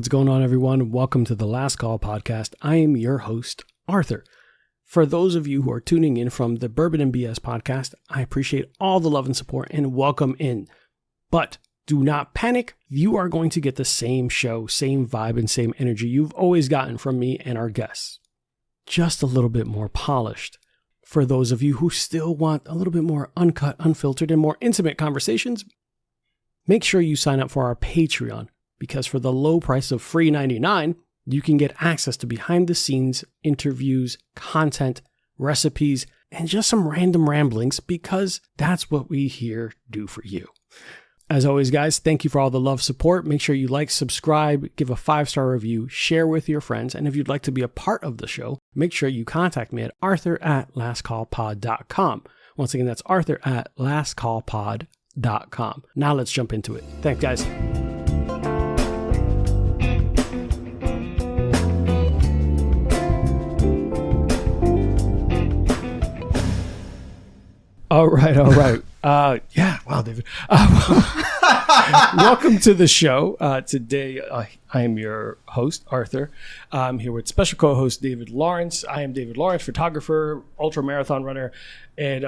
What's going on, everyone? Welcome to the Last Call podcast. I am your host, Arthur. For those of you who are tuning in from the Bourbon and BS podcast, I appreciate all the love and support and welcome in. But do not panic. You are going to get the same show, same vibe, and same energy you've always gotten from me and our guests. Just a little bit more polished. For those of you who still want a little bit more uncut, unfiltered, and more intimate conversations, make sure you sign up for our Patreon, because for the low price of free $99, you can get access to behind-the-scenes interviews, content, recipes, and just some random ramblings, because that's what we here do for you. As always, guys, thank you for all the love, support. Make sure you like, subscribe, give a 5-star review, share with your friends, and if you'd like to be a part of the show, make sure you contact me at arthur@lastcallpod.com. Once again, that's arthur@lastcallpod.com. Now let's jump into it. Thanks, guys. All right. Wow, David. Welcome to the show. Today, I am your host, Arthur. I'm here with special co-host David Lawrence. I am David Lawrence, photographer, ultra marathon runner, and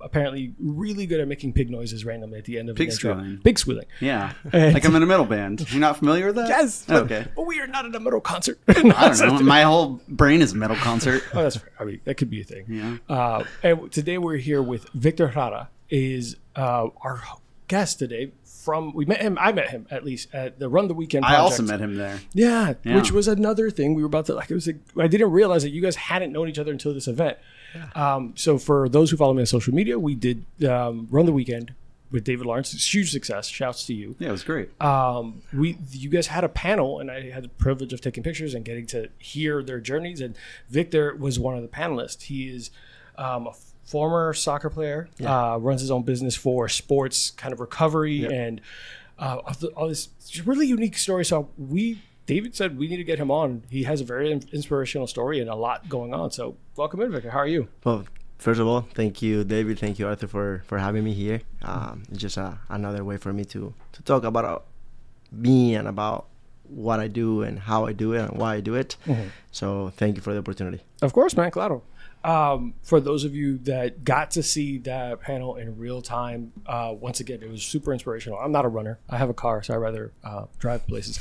apparently really good at making pig noises randomly at the end of the intro. Squealing. Pig squealing. Yeah. Like I'm in a metal band. You're not familiar with that? Yes. Okay. But we are not at a metal concert. I don't know. My whole brain is a metal concert. Oh, that's fair. I mean, that could be a thing. Yeah. And today we're here with Victor Hara, is our guest today. I met him at least at the Run the Weekend project. I also met him there. Yeah, which was another thing we were about to I didn't realize that you guys hadn't known each other until this event. Yeah. So for those who follow me on social media, we did Run the Weekend with David Lawrence. It's a huge success. Shouts to you. Yeah, it was great. You guys had a panel, and I had the privilege of taking pictures and getting to hear their journeys. And Victor was one of the panelists. He is a former soccer player, runs his own business for sports kind of recovery, and all this really unique story. So David said we need to get him on. He has a very inspirational story and a lot going on. So welcome in, Victor. How are you? Well, first of all, thank you, David. Thank you, Arthur, for having me here. It's just another way for me to talk about me and about what I do and how I do it and why I do it. Mm-hmm. So thank you for the opportunity. Of course, man. Claro. For those of you that got to see that panel in real time, once again, it was super inspirational. I'm not a runner. I have a car, so I'd rather drive places.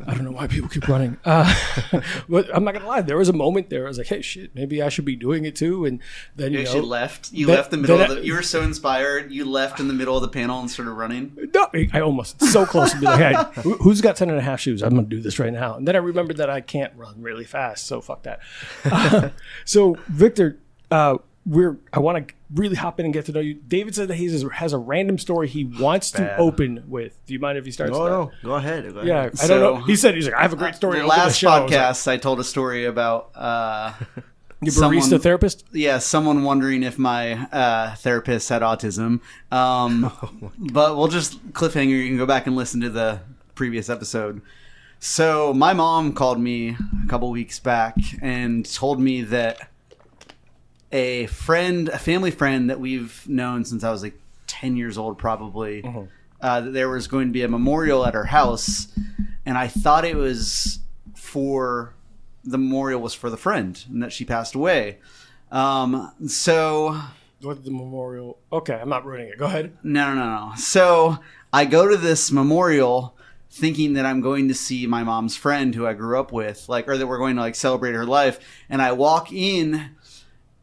I don't know why people keep running. But I'm not going to lie. There was a moment there. I was like, hey, shit, maybe I should be doing it too. And then, you left. You left the middle of the... You were so inspired. You left in the middle of the panel and started running. No, I almost so close to be like, hey, who's got 10 and a half shoes? I'm going to do this right now. And then I remembered that I can't run really fast, so fuck that. So Victor, I want to really hop in and get to know you. David said that he has a random story he wants to open with. Do you mind if he starts? No, go ahead. Yeah, I don't know. He's like, I have a great story. The last podcast, I told a story about your barista therapist. Yeah, someone wondering if my therapist had autism. But we'll just cliffhanger. You can go back and listen to the previous episode. So my mom called me a couple weeks back and told me that a family friend that we've known since I was like 10 years old, probably, that there was going to be a memorial at her house. And I thought the memorial was for the friend and that she passed away. So what the memorial? Okay, I'm not ruining it. Go ahead. No. So I go to this memorial thinking that I'm going to see my mom's friend who I grew up with, or that we're going to celebrate her life. And I walk in,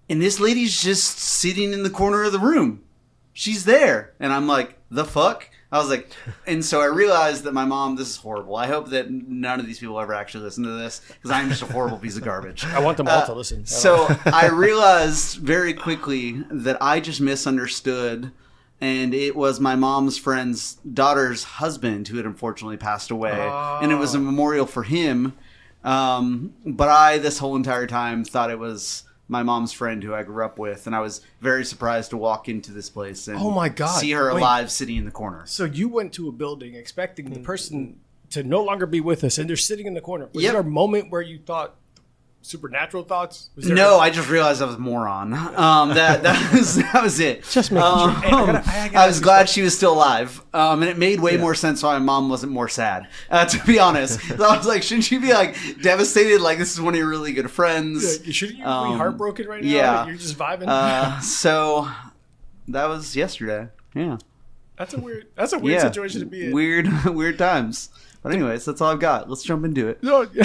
and this lady's just sitting in the corner of the room. She's there. And I'm like, the fuck? I was like, and so I realized that my mom, this is horrible. I hope that none of these people ever actually listen to this, because I'm just a horrible piece of garbage. I want them all to listen. So I realized very quickly that I just misunderstood, and it was my mom's friend's daughter's husband who had unfortunately passed away. And it was a memorial for him. But I, this whole entire time, thought it was my mom's friend who I grew up with, and I was very surprised to walk into this place and see her alive sitting in the corner. So you went to a building expecting the person to no longer be with us, and they're sitting in the corner. Was there a moment where you thought, supernatural thoughts? Was there No, I just realized I was a moron. That was it. Just making sure. Hey, I was glad she was still alive, and it made way more sense why my mom wasn't more sad. To be honest, I was like, shouldn't she be like devastated? Like this is one of your really good friends. Yeah, shouldn't you be heartbroken right now? Yeah, Like, you're just vibing. So that was yesterday. Yeah, that's a weird situation to be in. Weird times. But anyways, that's all I've got. Let's jump into it. No, look,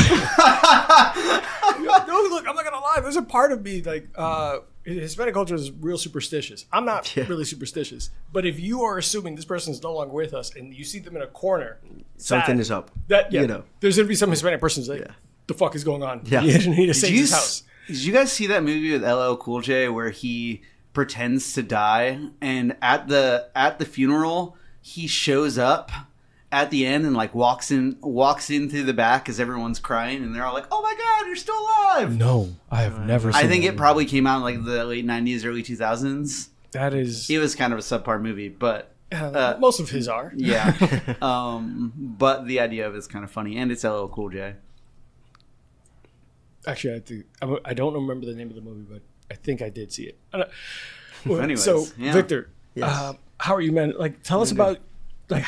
I'm not gonna lie. There's a part of me like Hispanic culture is real superstitious. I'm not really superstitious, but if you are assuming this person is no longer with us and you see them in a corner, something is up. There's gonna be some Hispanic person who's like, "The fuck is going on?" Yeah, you need to save his house. Did you guys see that movie with LL Cool J where he pretends to die and at the funeral he shows up at the end and like walks in through the back as everyone's crying and they're all like, "Oh my god, you're still alive!" No, I have never seen I think it probably came out in like the late 90s, early 2000s. It was kind of a subpar movie, but most of his are. Yeah. But the idea of it's kind of funny, and it's LL Cool J. Actually, I don't remember the name of the movie, but I think I did see it. Anyways, so Victor, how are you, man? Like, tell us about like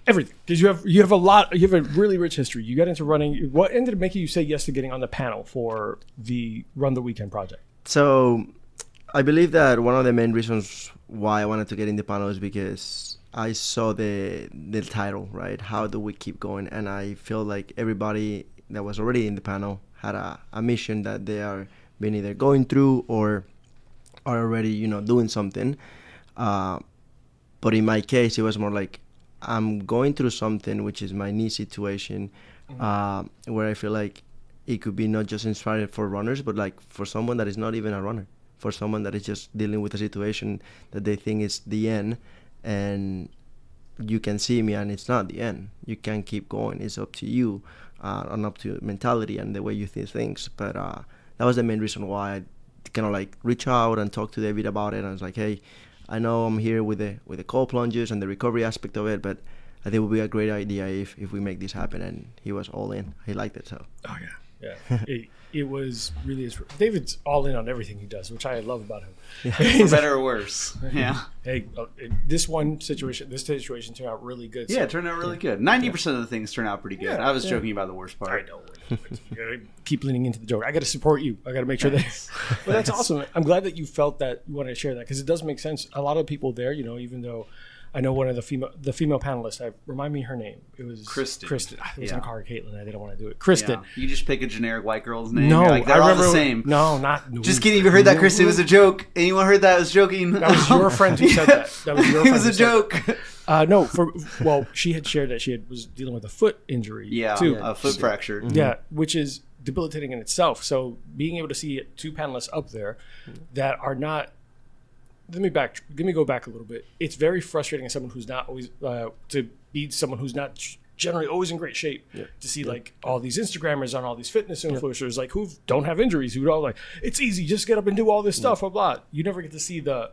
everything, because you have a really rich history. You got into running. What ended up making you say yes to getting on the panel for the Run the Weekend project? So I believe that one of the main reasons why I wanted to get in the panel is because I saw the title, right? How do we keep going? And I feel like everybody that was already in the panel had a mission that they are been either going through or are already, doing something. But in my case, it was more like I'm going through something, which is my knee situation, where I feel like it could be not just inspired for runners, but like for someone that is not even a runner, for someone that is just dealing with a situation that they think is the end, and you can see me and it's not the end. You can keep going. It's up to you, and up to your mentality and the way you see things. But that was the main reason why I kind of like reach out and talk to David about it. And I was like, hey, I know I'm here with the Cold Plunges and the recovery aspect of it, but I think it would be a great idea if we make this happen. And he was all in. He liked it. So. Oh yeah. It was really David's all in on everything he does, which I love about him. For better or worse. Yeah. Hey, this situation turned out really good. Yeah, it turned out really good. 90% of the things turned out pretty good. I was joking about the worst part. I know. You gotta keep leaning into the joke. I got to support you. I got to make sure that. But that's awesome. I'm glad that you felt that you wanted to share that, because it does make sense. A lot of people there, even though I know one of the female panelists. Remind me her name. It was Kristen. I was gonna call her Caitlin. I didn't want to do it. Kristen. Yeah. You just pick a generic white girl's name. No, like, they're all the same. No, not. Just kidding. You heard that, Kristen? It was a joke. Anyone heard that? I was joking. That was your friend who said that. That was your friend. It was a joke. No, she had shared that she was dealing with a foot injury. Yeah, too. A foot fracture. Mm-hmm. Yeah, which is debilitating in itself. So being able to see two panelists up there that are not. Let me go back a little bit. It's very frustrating as someone who's not always to be someone who's not generally always in great shape to see like all these Instagrammers on all these fitness influencers like who don't have injuries, who don't like it's easy, just get up and do all this stuff, blah blah. You never get to see the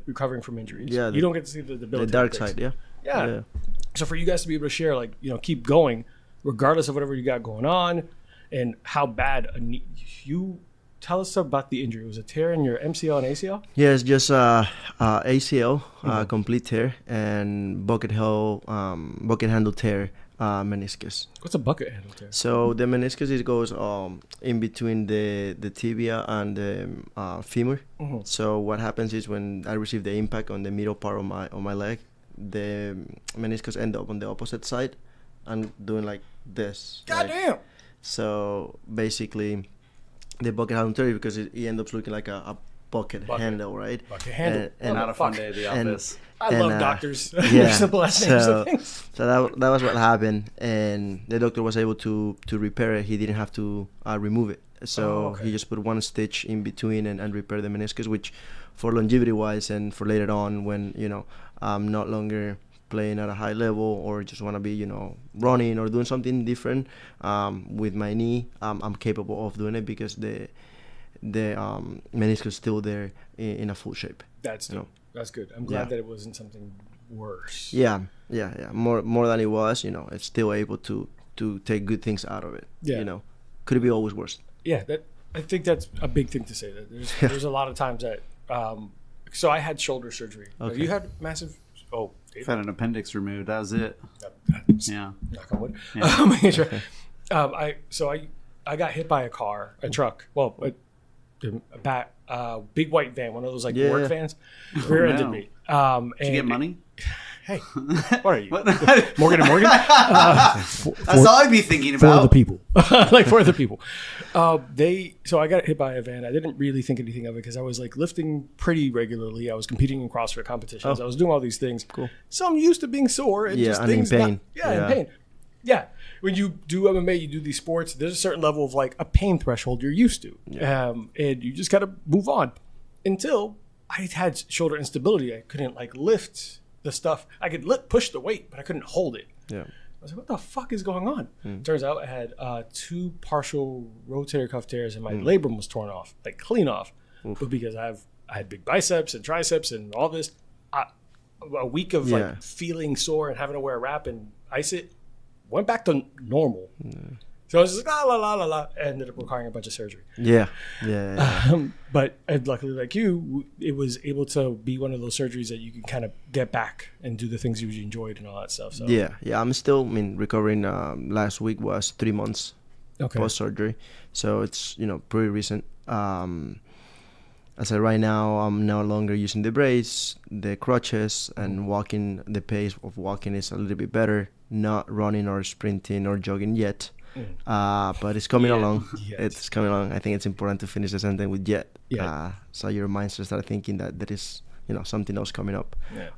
recovering from injuries. Yeah, you don't get to see the dark side. Yeah. So for you guys to be able to share, like, keep going regardless of whatever you got going on, and how bad you. Tell us about the injury. Was it a tear in your MCL and ACL? Yes, just ACL, complete tear, and bucket handle tear, meniscus. What's a bucket handle tear? So the meniscus, it goes in between the tibia and the femur. Mm-hmm. So what happens is when I receive the impact on the middle part of my leg, the meniscus end up on the opposite side and doing like this. Goddamn! So basically, the bucket handle tear because it ends up looking like a bucket handle, right? Bucket handle. And not a fun day at the office. I love doctors. Yeah. Simple last names of things. So that was what happened, and the doctor was able to repair it. He didn't have to remove it. So he just put one stitch in between and repair the meniscus, which for longevity wise and for later on when I'm not longer playing at a high level or just want to be running or doing something different with my knee, I'm capable of doing it because the meniscus is still there in a full shape. That's good. I'm glad that it wasn't something worse. Yeah. More than it was. It's still able to take good things out of it. could it be always worse? Yeah, I think that's a big thing to say. That there's a lot of times that. So I had shoulder surgery. Okay. Have you had massive? Oh, I've had an appendix removed. That was it. Yeah. Knock on wood. Yeah. Making sure. I got hit by a truck. Well, a big white van, one of those like work vans, rear-ended me. Did you get money? Hey, what are you, Morgan and Morgan? That's all I'd be thinking about. For the people, like for the people. So I got hit by a van. I didn't really think anything of it because I was like lifting pretty regularly. I was competing in CrossFit competitions. I was doing all these things. Cool. So I'm used to being sore and just and things in pain. in pain. Yeah. When you do MMA, you do these sports, there's a certain level of like a pain threshold you're used to. And you just got to move on until I had shoulder instability. I couldn't like lift the stuff. I could push the weight, but I couldn't hold it. Yeah. I was like, what the fuck is going on? Turns out I had 2 partial rotator cuff tears and my labrum was torn off, like clean off. But because I had big biceps and triceps and all this, a week of like feeling sore and having to wear a wrap and ice it, went back to normal. So I was just like, la la la la, ended up requiring a bunch of surgery. Yeah. But luckily, like you, it was able to be one of those surgeries that you can kind of get back and do the things you enjoyed and all that stuff. So Yeah. I'm still, recovering. Last week was 3 months post surgery, so it's pretty recent. I said right now I'm no longer using the brace, the crutches, and walking. The pace of walking is a little bit better. Not running or sprinting or jogging yet. But it's coming along. Yet. It's coming along. I think it's important to finish the sentence with yet. So your mind starts thinking that there is, something else coming up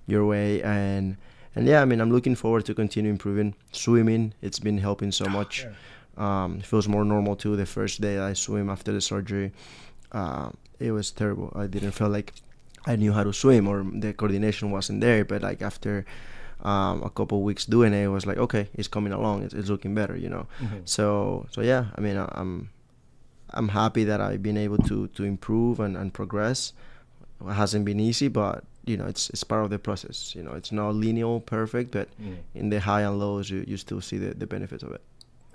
your way. And yeah, I'm looking forward to continue improving. Swimming, it's been helping so much. It feels more normal too. The first day I swim after the surgery, it was terrible. I didn't feel like I knew how to swim or the coordination wasn't there. But like after a couple of weeks doing it, was like, okay, it's coming along, it's looking better, So yeah, I'm happy that I've been able to improve and progress. It hasn't been easy, but it's part of the process. It's not linear, perfect, but in the high and lows, you still see the benefits of it.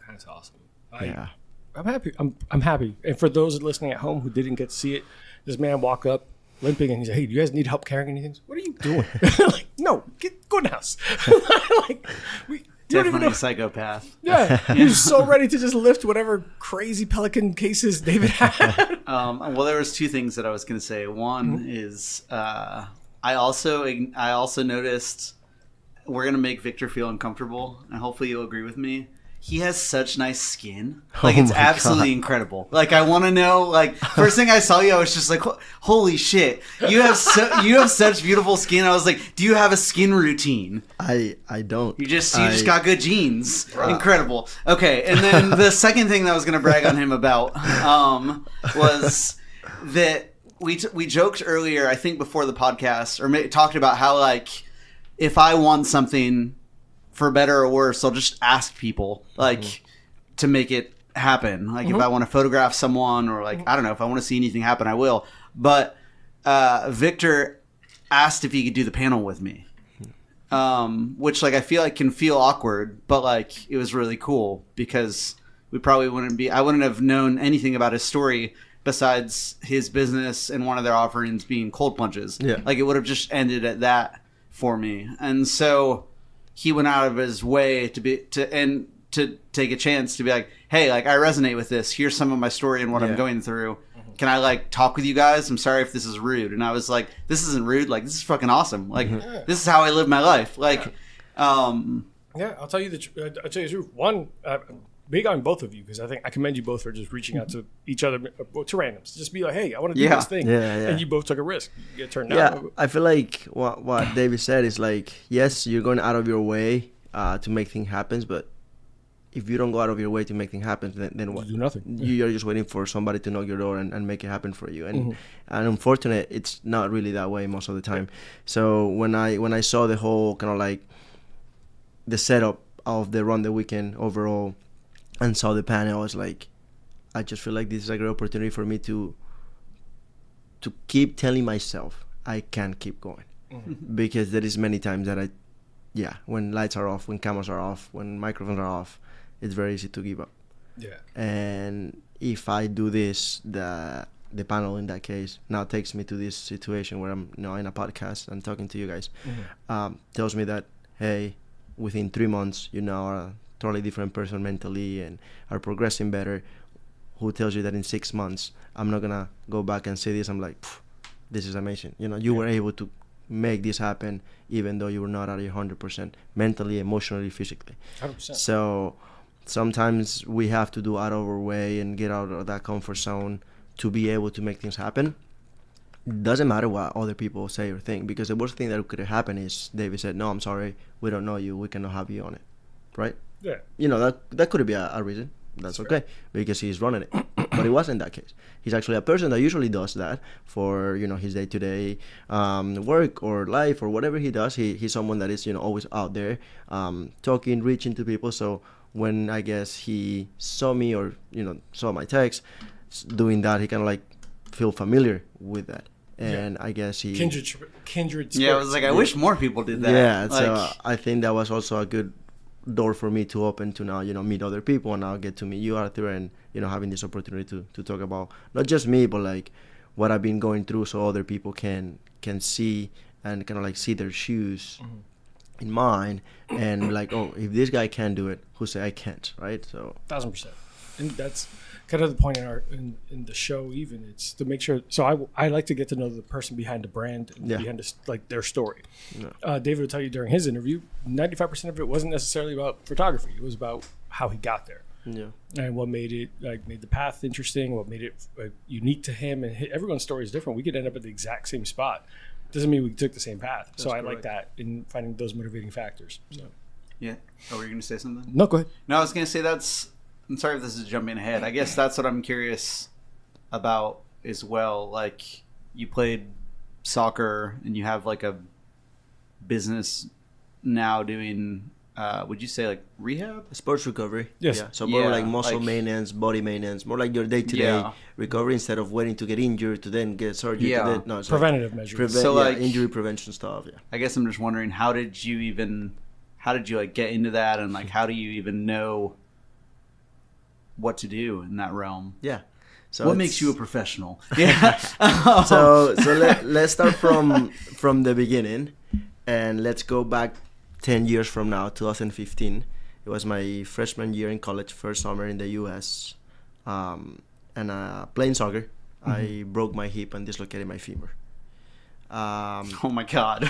That's awesome. I'm happy. I'm happy. And for those listening at home who didn't get to see it, this man walked up limping and he said, "Hey, do you guys need help carrying anything?" What are you doing? Like, no, go in the house. Like, Definitely a psychopath. Yeah, he was so ready to just lift whatever crazy Pelican cases David had. Well, there was 2 things that I was going to say. One is I also noticed we're going to make Victor feel uncomfortable, and hopefully you'll agree with me. He has such nice skin. Like, it's absolutely incredible. Like, I want to know, like, first thing I saw you, I was just like, holy shit. You have such beautiful skin. I was like, do you have a skin routine? I don't. You just got good genes. Incredible. Okay, and then the second thing that I was going to brag on him about was that we joked earlier, I think before the podcast, or talked about how, like, if I want something for better or worse, I'll just ask people, like, to make it happen. Like, if I want to photograph someone, or, like, I don't know, if I want to see anything happen, I will. But Victor asked if he could do the panel with me, which, like, I feel like can feel awkward, but, like, it was really cool because I wouldn't have known anything about his story besides his business and one of their offerings being Cold Plunges. Yeah. Like, it would have just ended at that for me. And so he went out of his way to take a chance to be like, hey, like, I resonate with this. Here's some of my story and what I'm going through. Can I, like, talk with you guys? I'm sorry if this is rude. And I was like, this isn't rude. Like, this is fucking awesome. Like, this is how I live my life. Like, I'll tell you the truth. One, big on both of you, because I think I commend you both for just reaching out to each other, to randoms. Just be like, hey, I want to do this thing. And you both took a risk. You get turned down. I feel like what David said is like, yes, you're going out of your way to make things happen, but if you don't go out of your way to make things happen, then what? You do nothing. You're just waiting for somebody to knock your door and make it happen for you. And unfortunately, it's not really that way most of the time. So when I saw the whole kind of like the setup of the Run the Weekend overall and saw the panel, I was like, I just feel like this is a great opportunity for me to keep telling myself I can keep going. Because there is many times that when lights are off, when cameras are off, when microphones are off, it's very easy to give up. Yeah. And if I do this, the panel in that case now takes me to this situation where I'm in a podcast and talking to you guys. Tells me that, hey, within 3 months you now are a totally different person mentally and are progressing better. Who tells you that in 6 months I'm not gonna go back and say this? I'm like, this is amazing. You were able to make this happen even though you were not at 100% mentally, emotionally, physically. 100%. So sometimes we have to do out of our way and get out of that comfort zone to be able to make things happen. Doesn't matter what other people say or think, because the worst thing that could happen is David said, no, I'm sorry, we don't know you, we cannot have you on it, right? Yeah. That could be a reason. That's okay, because he's running it. But it wasn't that case. He's actually a person that usually does that for his day-to-day work or life or whatever he does. He's someone that is always out there talking, reaching to people. So when I guess he saw me or saw my text doing that, he kind of like feel familiar with that. And I guess he kindred spirits. Yeah, I was like, I wish more people did that. Yeah, so I think that was also a good door for me to open to now meet other people, and now get to meet you, Arthur, and having this opportunity to talk about not just me but like what I've been going through, so other people can see and kind of like see their shoes in mine, and like, oh, if this guy can do it, who say I can't, right? So 1,000%. And that's kind of the point in the show. Even it's to make sure. So I like to get to know the person behind the brand and behind their story. Yeah. David will tell you during his interview, 95% of it wasn't necessarily about photography. It was about how he got there. Yeah. And what made it made the path interesting. What made it unique to him. And everyone's story is different. We could end up at the exact same spot. Doesn't mean we took the same path. That's correct. Like that in finding those motivating factors. So. Yeah. Oh, were you going to say something? No, go ahead. No, I was going to say I'm sorry if this is jumping ahead. I guess that's what I'm curious about as well. Like, you played soccer and you have like a business now doing, would you say like rehab? Sports recovery. Yes. Yeah. So more like muscle maintenance, body maintenance, more like your day-to-day recovery instead of waiting to get injured to then get surgery. Yeah. Preventative measures. So like injury prevention stuff. Yeah. I guess I'm just wondering, how did you like get into that, and like how do you even know what to do in that realm? Yeah. So what makes you a professional? Yeah. so let's start from the beginning, and let's go back 10 years from now, 2015. It was my freshman year in college, first summer in the U.S. And playing soccer, I broke my hip and dislocated my femur. Oh my God.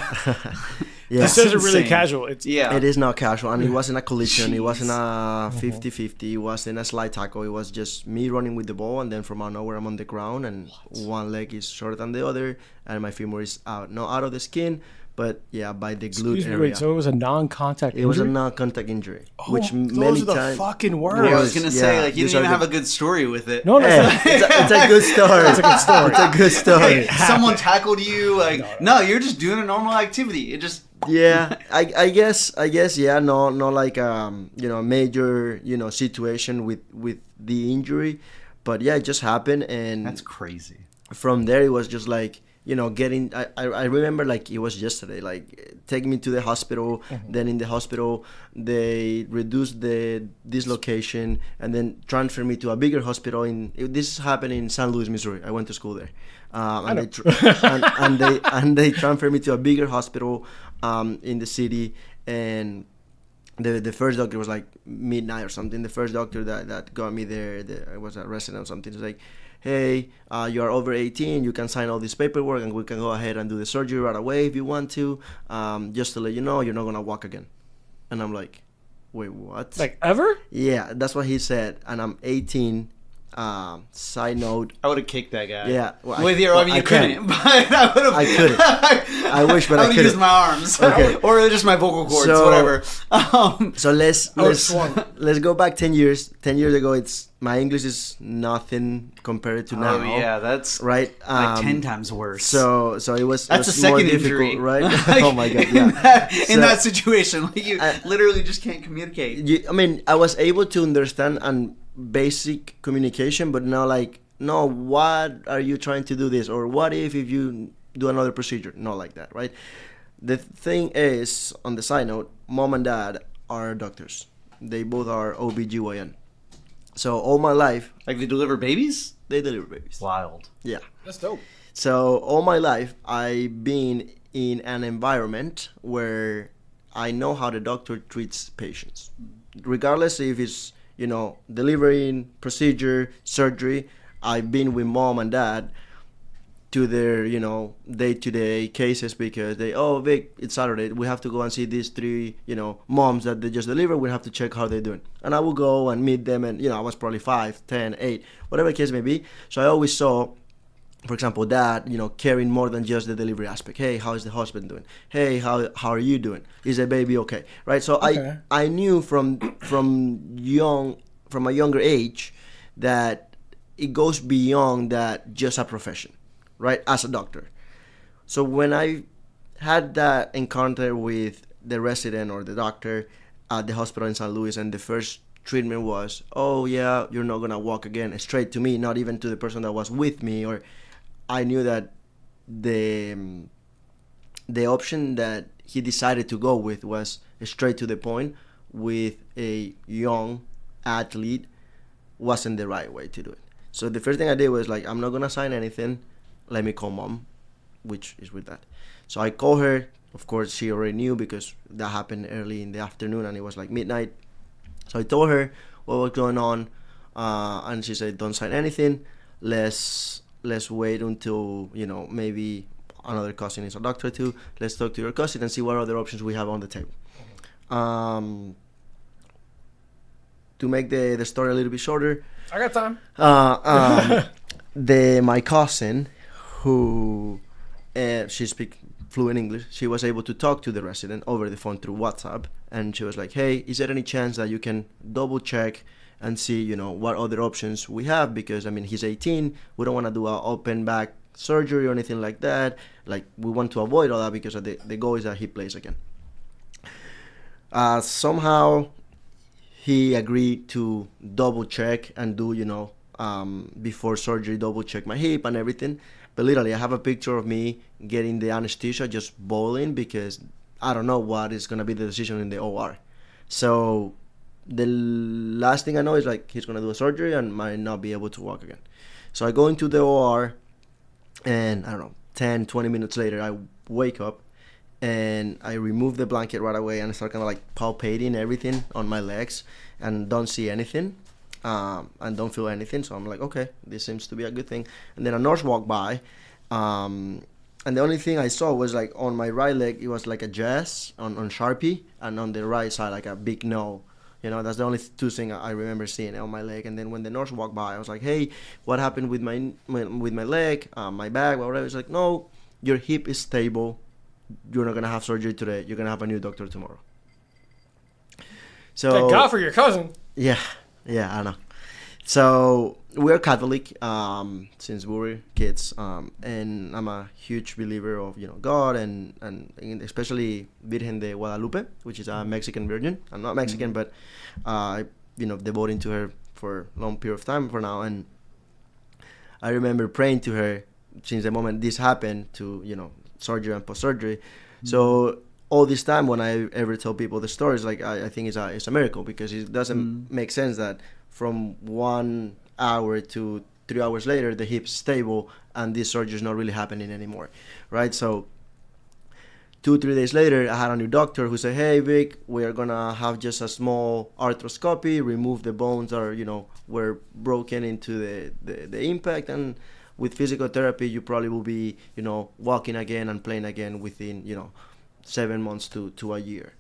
Yeah. This isn't really casual. It is not casual, and it wasn't a collision. Jeez. It wasn't a 50-50. It wasn't a slide tackle. It was just me running with the ball, and then from out of nowhere I'm on the ground, and one leg is shorter than the other, and my femur is out. Not out of the skin, but by the glute area. Wait, so it was a non-contact injury? It was a non-contact injury. Which those are the fucking words. Yeah, I was going to say, like, you didn't even have a good story with it. No, it's a good story. It's a good story. It's a good story. Someone tackled you, like, no, you're just doing a normal activity. It just... Yeah, I guess, yeah, no, like, a major, situation with the injury. But yeah, it just happened, and... That's crazy. From there, it was just like... getting, I remember like it was yesterday, like take me to the hospital, then in the hospital, they reduced the dislocation and then transfer me to a bigger hospital this happened in St. Louis, Missouri. I went to school there. And they transferred me to a bigger hospital in the city, and the first doctor was like midnight or something. The first doctor that got me there, I was a resident or something, was like, hey, you are over 18, you can sign all this paperwork and we can go ahead and do the surgery right away if you want to. Just to let you know, you're not going to walk again. And I'm like, wait, what? Like ever? Yeah, that's what he said. And I'm 18. Side note, I would have kicked that guy. Yeah, you couldn't. But I couldn't. I wish, but I couldn't. Use my arms, okay. Or just my vocal cords, whatever. So let's go back 10 years. 10 years ago, my English is nothing compared to now. Oh yeah, that's right. Like 10 times worse. So it was. That's a second injury, right? Oh my God! Yeah. In that situation, like you literally just can't communicate. I was able to understand and basic communication, but now like, no, what are you trying to do this, or what if you do another procedure? Not like that, right? The thing is, on the side note, mom and dad are doctors. They both are OBGYN. So all my life, Like they deliver babies? they deliver babies. Wild. Yeah. That's dope. So all my life, I've been in an environment where I know how the doctor treats patients, regardless if it's delivering, procedure, surgery. I've been with mom and dad to their day-to-day cases because Vic, it's Saturday, we have to go and see these three moms that they just delivered. We have to check how they're doing, and I will go and meet them, and I was probably 5, 10, 8, whatever the case may be. So I always saw, for example, dad, caring more than just the delivery aspect. Hey, how is the husband doing? Hey, how are you doing? Is the baby okay? Right. So Okay. I knew from a younger age that it goes beyond that just a profession, right? As a doctor. So when I had that encounter with the resident or the doctor at the hospital in St. Louis, and the first treatment was, oh yeah, you're not gonna walk again, straight to me, not even to the person that was with me, or I knew that the option that he decided to go with was straight to the point with a young athlete wasn't the right way to do it. So the first thing I did was like, I'm not gonna sign anything. Let me call mom, which is with that. So I called her. Of course, she already knew because that happened early in the afternoon and it was like midnight. So I told her what was going on, and she said, "Don't sign anything. Let's wait until maybe another cousin is a doctor too. Let's talk to your cousin and see what other options we have on the table." To make the story a little bit shorter, I got time. My cousin, who she speaks fluent English, she was able to talk to the resident over the phone through WhatsApp, and she was like, "Hey, is there any chance that you can double check and see, what other options we have? Because I mean, he's 18. We don't want to do an open back surgery or anything like that. Like, we want to avoid all that because the goal is that he plays again." Somehow, he agreed to double check and do, before surgery, double check my hip and everything. But literally, I have a picture of me getting the anesthesia just boiling because I don't know what is going to be the decision in the OR. So the last thing I know is like he's going to do a surgery and might not be able to walk again. So I go into the OR and I don't know, 10, 20 minutes later, I wake up and I remove the blanket right away and I start kind of like palpating everything on my legs and don't see anything. And don't feel anything, so I'm like, okay, this seems to be a good thing. And then a nurse walked by, and the only thing I saw was like on my right leg, it was like a Jess on Sharpie, and on the right side, like a big no. That's the only two things I remember seeing on my leg. And then when the nurse walked by, I was like, hey, what happened with my leg, my back, whatever? It's like, no, your hip is stable. You're not gonna have surgery today. You're gonna have a new doctor tomorrow. So Thank God for your cousin. Yeah, I know. So we're Catholic since we were kids, and I'm a huge believer of God and especially Virgen de Guadalupe, which is a Mexican virgin. I'm not Mexican, but devoting to her for a long period of time for now. And I remember praying to her since the moment this happened to surgery and post surgery. So all this time, when I ever tell people the stories, like I think it's a miracle because it doesn't make sense that from 1 hour to 3 hours later the hip's stable and this surgery is not really happening anymore, right? So 2-3 days later, I had a new doctor who said, "Hey Vic, we are gonna have just a small arthroscopy, remove the bones that are were broken into the impact, and with physical therapy you probably will be walking again and playing again within 7 months to a year."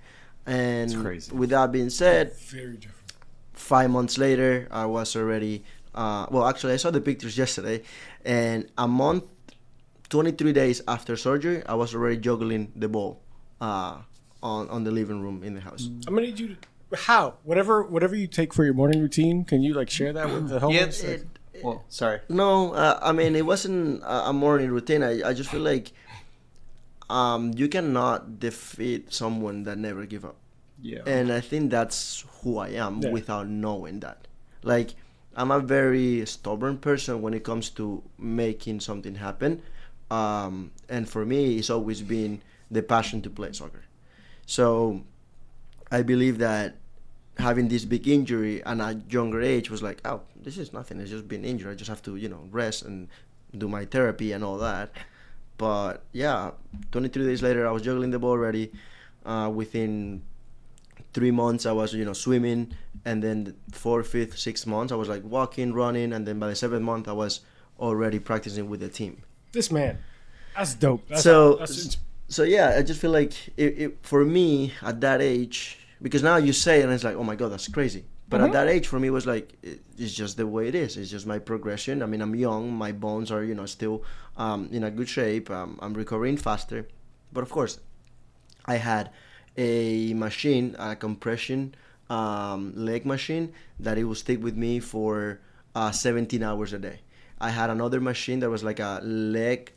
And That's crazy. with that being said, Very different. 5 months later, I was already actually I saw the pictures yesterday, and a month 23 days after surgery I was already juggling the ball on the living room in the house. I'm gonna need you to whatever you take for your morning routine. Can you like share that with the homies? Well, sorry. No, I mean, it wasn't a morning routine. I just feel like you cannot defeat someone that never give up. Yeah. And I think that's who I am without knowing that. Like, I'm a very stubborn person when it comes to making something happen. And for me, it's always been the passion to play soccer. So I believe that having this big injury and at a younger age was like, oh, this is nothing. It's just been injured. I just have to, rest and do my therapy and all that. But yeah, 23 days later, I was juggling the ball already. Within 3 months, I was, swimming. And then the 4th, 5th, 6th months, I was like walking, running. And then by the 7th month, I was already practicing with the team. This man, that's dope. So yeah, I just feel like for me at that age, because now you say it and it's like, oh my God, that's crazy. But at that age, for me, it was like, it's just the way it is. It's just my progression. I mean, I'm young. My bones are, still in a good shape. I'm recovering faster. But of course, I had a machine, a compression leg machine, that it would stick with me for 17 hours a day. I had another machine that was like a leg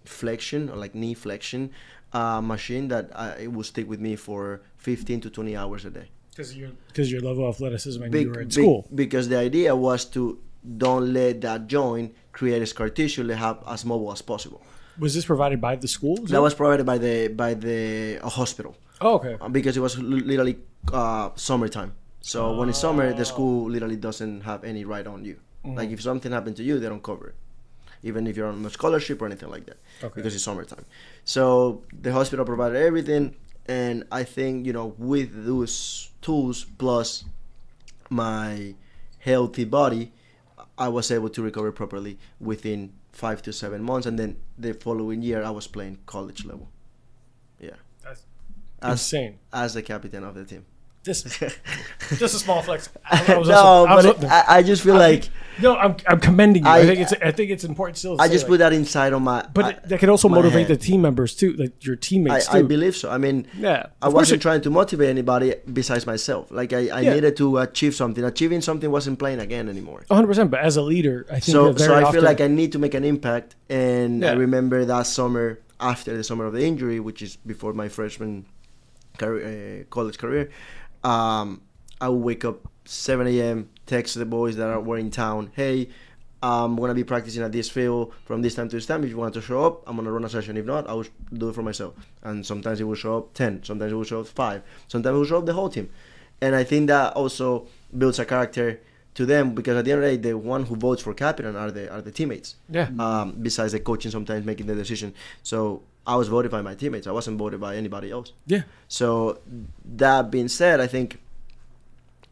flexion or like knee flexion machine that it would stick with me for 15 to 20 hours a day. Because your level of athleticism when you were in school. Because the idea was to don't let that joint create a scar tissue, let have as mobile as possible. Was this provided by the school? That was provided by the hospital. Oh, okay. Because it was literally summertime. So when it's summer, the school literally doesn't have any right on you. Like if something happened to you, they don't cover it, even if you're on a scholarship or anything like that, because it's summertime. So the hospital provided everything, and I think with those tools plus my healthy body, I was able to recover properly within 5 to 7 months, and then the following year I was playing college level. Yeah, that's insane. As the captain of the team. Just a small flex. I just feel like I'm commending you. I think it's important still. To I just put that inside on my. But that can also motivate the team members too, like your teammates too. I believe so. I mean, I wasn't trying to motivate anybody besides myself. Like I needed to achieve something. Achieving something wasn't playing again anymore. 100%. But as a leader, I think so. I feel like I need to make an impact. And I remember that summer after the summer of the injury, which is before my freshman college career. I would wake up 7 a.m., text the boys that were in town, hey, I'm going to be practicing at this field from this time to this time. If you want to show up, I'm going to run a session. If not, I will do it for myself. And sometimes it will show up 10, sometimes it will show up 5, sometimes it will show up the whole team. And I think that also builds a character to them, because at the end of the day, the one who votes for captain are the teammates. Yeah. Besides the coaching sometimes making the decision. So I was voted by my teammates. I wasn't voted by anybody else. Yeah. So that being said, I think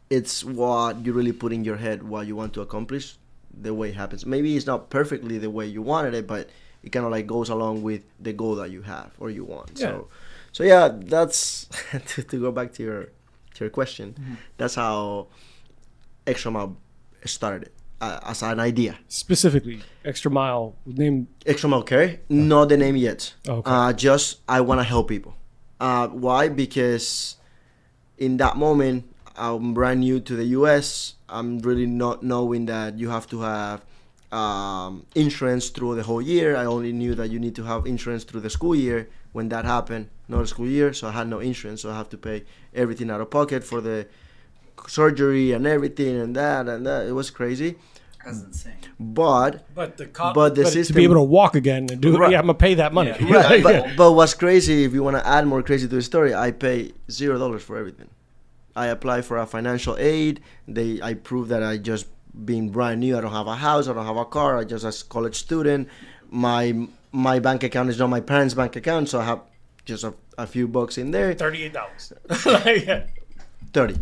it's what you really put in your head, what you want to accomplish, the way it happens. Maybe it's not perfectly the way you wanted it, but it kind of like goes along with the goal that you have or you want. Yeah. So yeah, that's to go back to your question. Mm-hmm. That's how Extra Mile started. As an idea. Specifically, Extra Mile name. Extra Mile Care, not the name yet. Okay. Just I want to help people. Why? Because in that moment, I'm brand new to the US. I'm really not knowing that you have to have insurance through the whole year. I only knew that you need to have insurance through the school year. When that happened, not a school year, so I had no insurance. So I have to pay everything out of pocket for the surgery and everything and that. It was crazy. That's insane. But the system, to be able to walk again and do it, I'm gonna pay that money. Yeah. Right. But what's crazy, if you want to add more crazy to the story, I pay $0 for everything. I apply for a financial aid. I prove that I just being brand new. I don't have a house. I don't have a car. I just as a college student. My bank account is not my parents' bank account, so I have just a few bucks in there. $38. 30.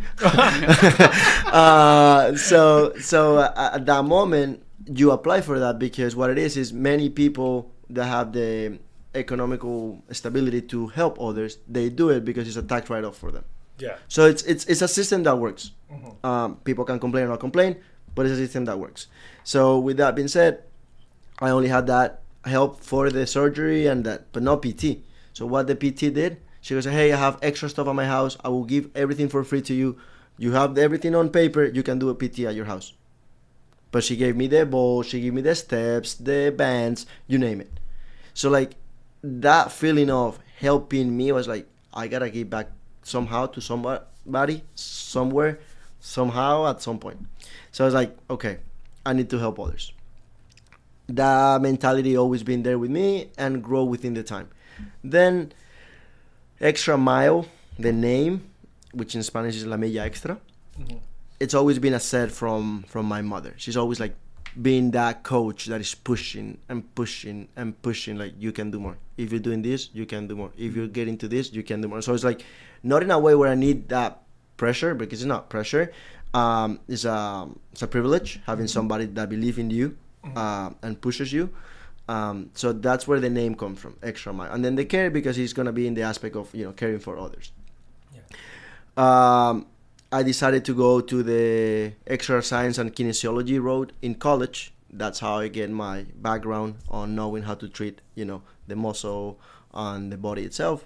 So at that moment you apply for that, because what it is many people that have the economical stability to help others, they do it because it's a tax write-off for them. Yeah. So it's a system that works. Mm-hmm. People can complain or not complain, but it's a system that works. So with that being said, I only had that help for the surgery and that, but not PT. So what the PT did, she goes, hey, I have extra stuff at my house. I will give everything for free to you. You have everything on paper. You can do a PT at your house. But she gave me the ball. She gave me the steps, the bands, you name it. So like that feeling of helping me was like, I got to give back somehow to somebody, somewhere, somehow, at some point. So I was like, okay, I need to help others. That mentality always been there with me and grow within the time. Then Extra Mile, the name, which in Spanish is la milla extra. Mm-hmm. It's always been a set from my mother. She's always like being that coach that is pushing and pushing and pushing. Like, you can do more. If you're doing this, you can do more. If you're getting to this, you can do more. So it's like not in a way where I need that pressure, because it's not pressure. It's a privilege having somebody that believes in you and pushes you. So that's where the name comes from, Extra Mile. And then the care, because he's gonna be in the aspect of caring for others. Yeah. I decided to go to the exercise and kinesiology road in college. That's how I get my background on knowing how to treat, the muscle and the body itself.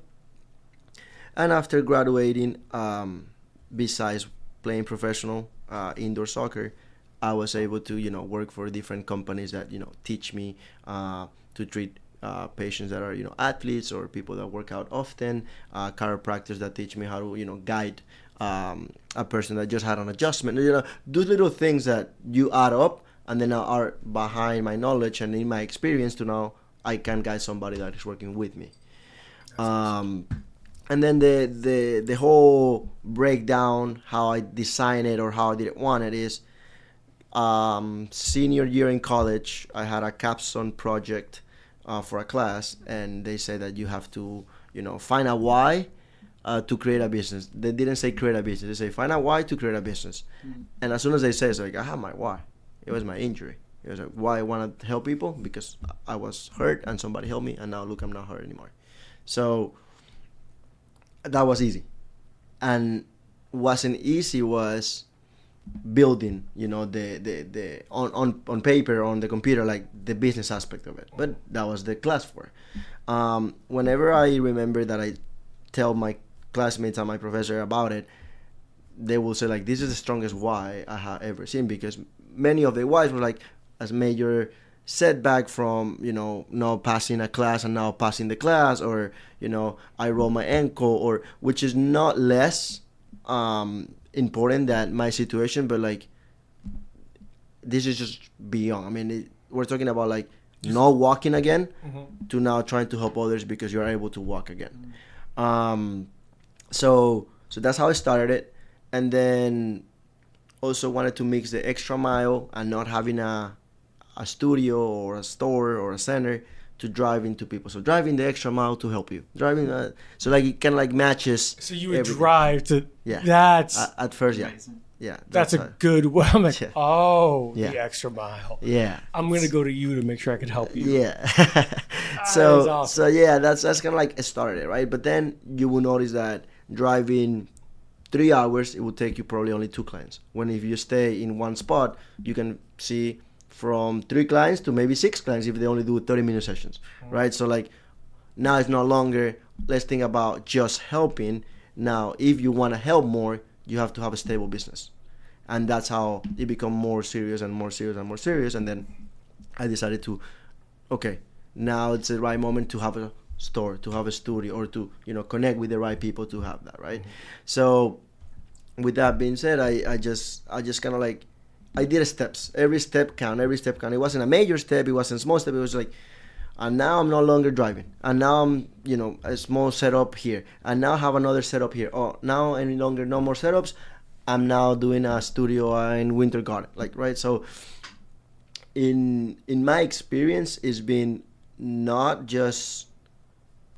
And after graduating, besides playing professional indoor soccer, I was able to, work for different companies that, teach me to treat patients that are, athletes or people that work out often, chiropractors that teach me how to, guide a person that just had an adjustment. Do little things that you add up and then are behind my knowledge and in my experience to now I can guide somebody that is working with me. Awesome. And then the whole breakdown, how I design it or how I didn't want it is, senior year in college, I had a capstone project for a class, and they said that you have to, find a why to create a business. They didn't say create a business. They say find a why to create a business. Mm-hmm. And as soon as they say, it's like, I have my why. It was my injury. It was like, why I want to help people, because I was hurt and somebody helped me, and now look, I'm not hurt anymore. So that was easy. And wasn't easy was building, the on paper, on the computer, like the business aspect of it. But that was the class for it. Whenever I remember that I tell my classmates and my professor about it, they will say like, this is the strongest why I have ever seen, because many of the whys were like as major setback from, not passing a class and now passing the class, or, I roll my ankle, or which is not less important than my situation, but like this is just beyond. I mean, we're talking about like not walking again to now trying to help others because you're able to walk again. So that's how I started it. And then also wanted to mix the extra mile and not having a studio or a store or a center to drive into people. So driving the extra mile to help you. Driving so like it kind of like matches. So you would everything. Drive to. Yeah. That's at first, yeah. Yeah. That's a good way. I'm like, Yeah. The extra mile. Yeah. I'm gonna go to you to make sure I can help you. Yeah. So awesome. So yeah, that's kind of like it started, right? But then you will notice that driving 3 hours, it will take you probably only 2 clients. When if you stay in one spot, you can see from 3 clients to maybe 6 clients if they only do 30-minute sessions, right? So like now it's no longer, let's think about just helping. Now, if you want to help more, you have to have a stable business. And that's how it become more serious and more serious and more serious. And then I decided to, okay, now it's the right moment to have a store, to have a studio, or to, connect with the right people to have that, right? So with that being said, I just kind of like, I did steps. Every step count. It wasn't a major step. It wasn't a small step. It was like, and now I'm no longer driving. And now I'm, a small setup here. And now I have another setup here. Oh, now any longer, no more setups. I'm now doing a studio in Winter Garden. Like, right? So in my experience, it's been not just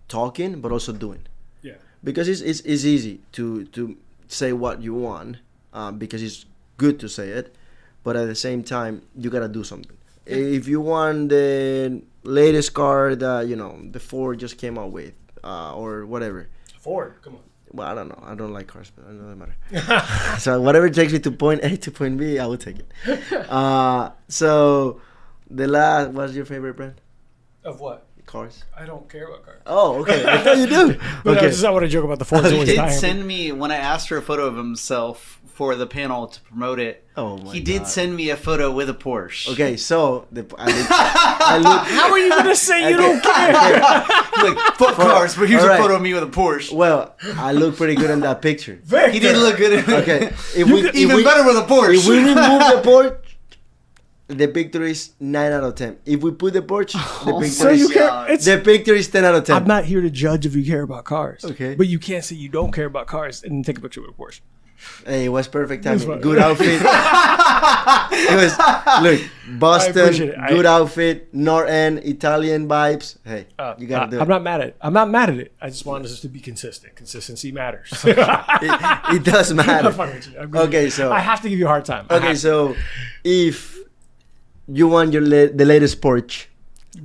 talking, but also doing. Yeah. Because it's easy to say what you want, because it's good to say it. But at the same time, you gotta do something. Yeah. If you want the latest car that the Ford just came out with, or whatever. Ford, come on. Well, I don't know. I don't like cars, but it doesn't matter. So whatever takes me to point A to point B, I will take it. So what's your favorite brand? Of what? Cars. I don't care about cars. Oh, okay. I thought you do. But Okay. I just want to joke about the Ford. He did send me, when I asked for a photo of himself for the panel to promote it, he did send me a photo with a Porsche. Okay, so I look, how are you going to say you don't care? Like, fuck cars, but here's a photo of me with a Porsche. Well, I look pretty good in that picture. Victor. He did look good. Okay. Even better with a Porsche. If we remove the Porsche, the picture is 9 out of 10. If we put the Porsche, the picture So is you care? It's, the picture is 10 out of 10. I'm not here to judge if you care about cars. Okay. But you can't say you don't care about cars and take a picture with a Porsche. Hey, it was perfect timing. fine. Good outfit. It was, look, Boston, appreciate it. good outfit, North End, Italian vibes. Hey, you gotta do I'm it. not mad at it. I'm not mad at it. I just wanted us to be consistent. Consistency matters. It does matter. I'm fucking with you. I'm good. Okay, so I have to give you a hard time. okay, so if you want the latest Porsche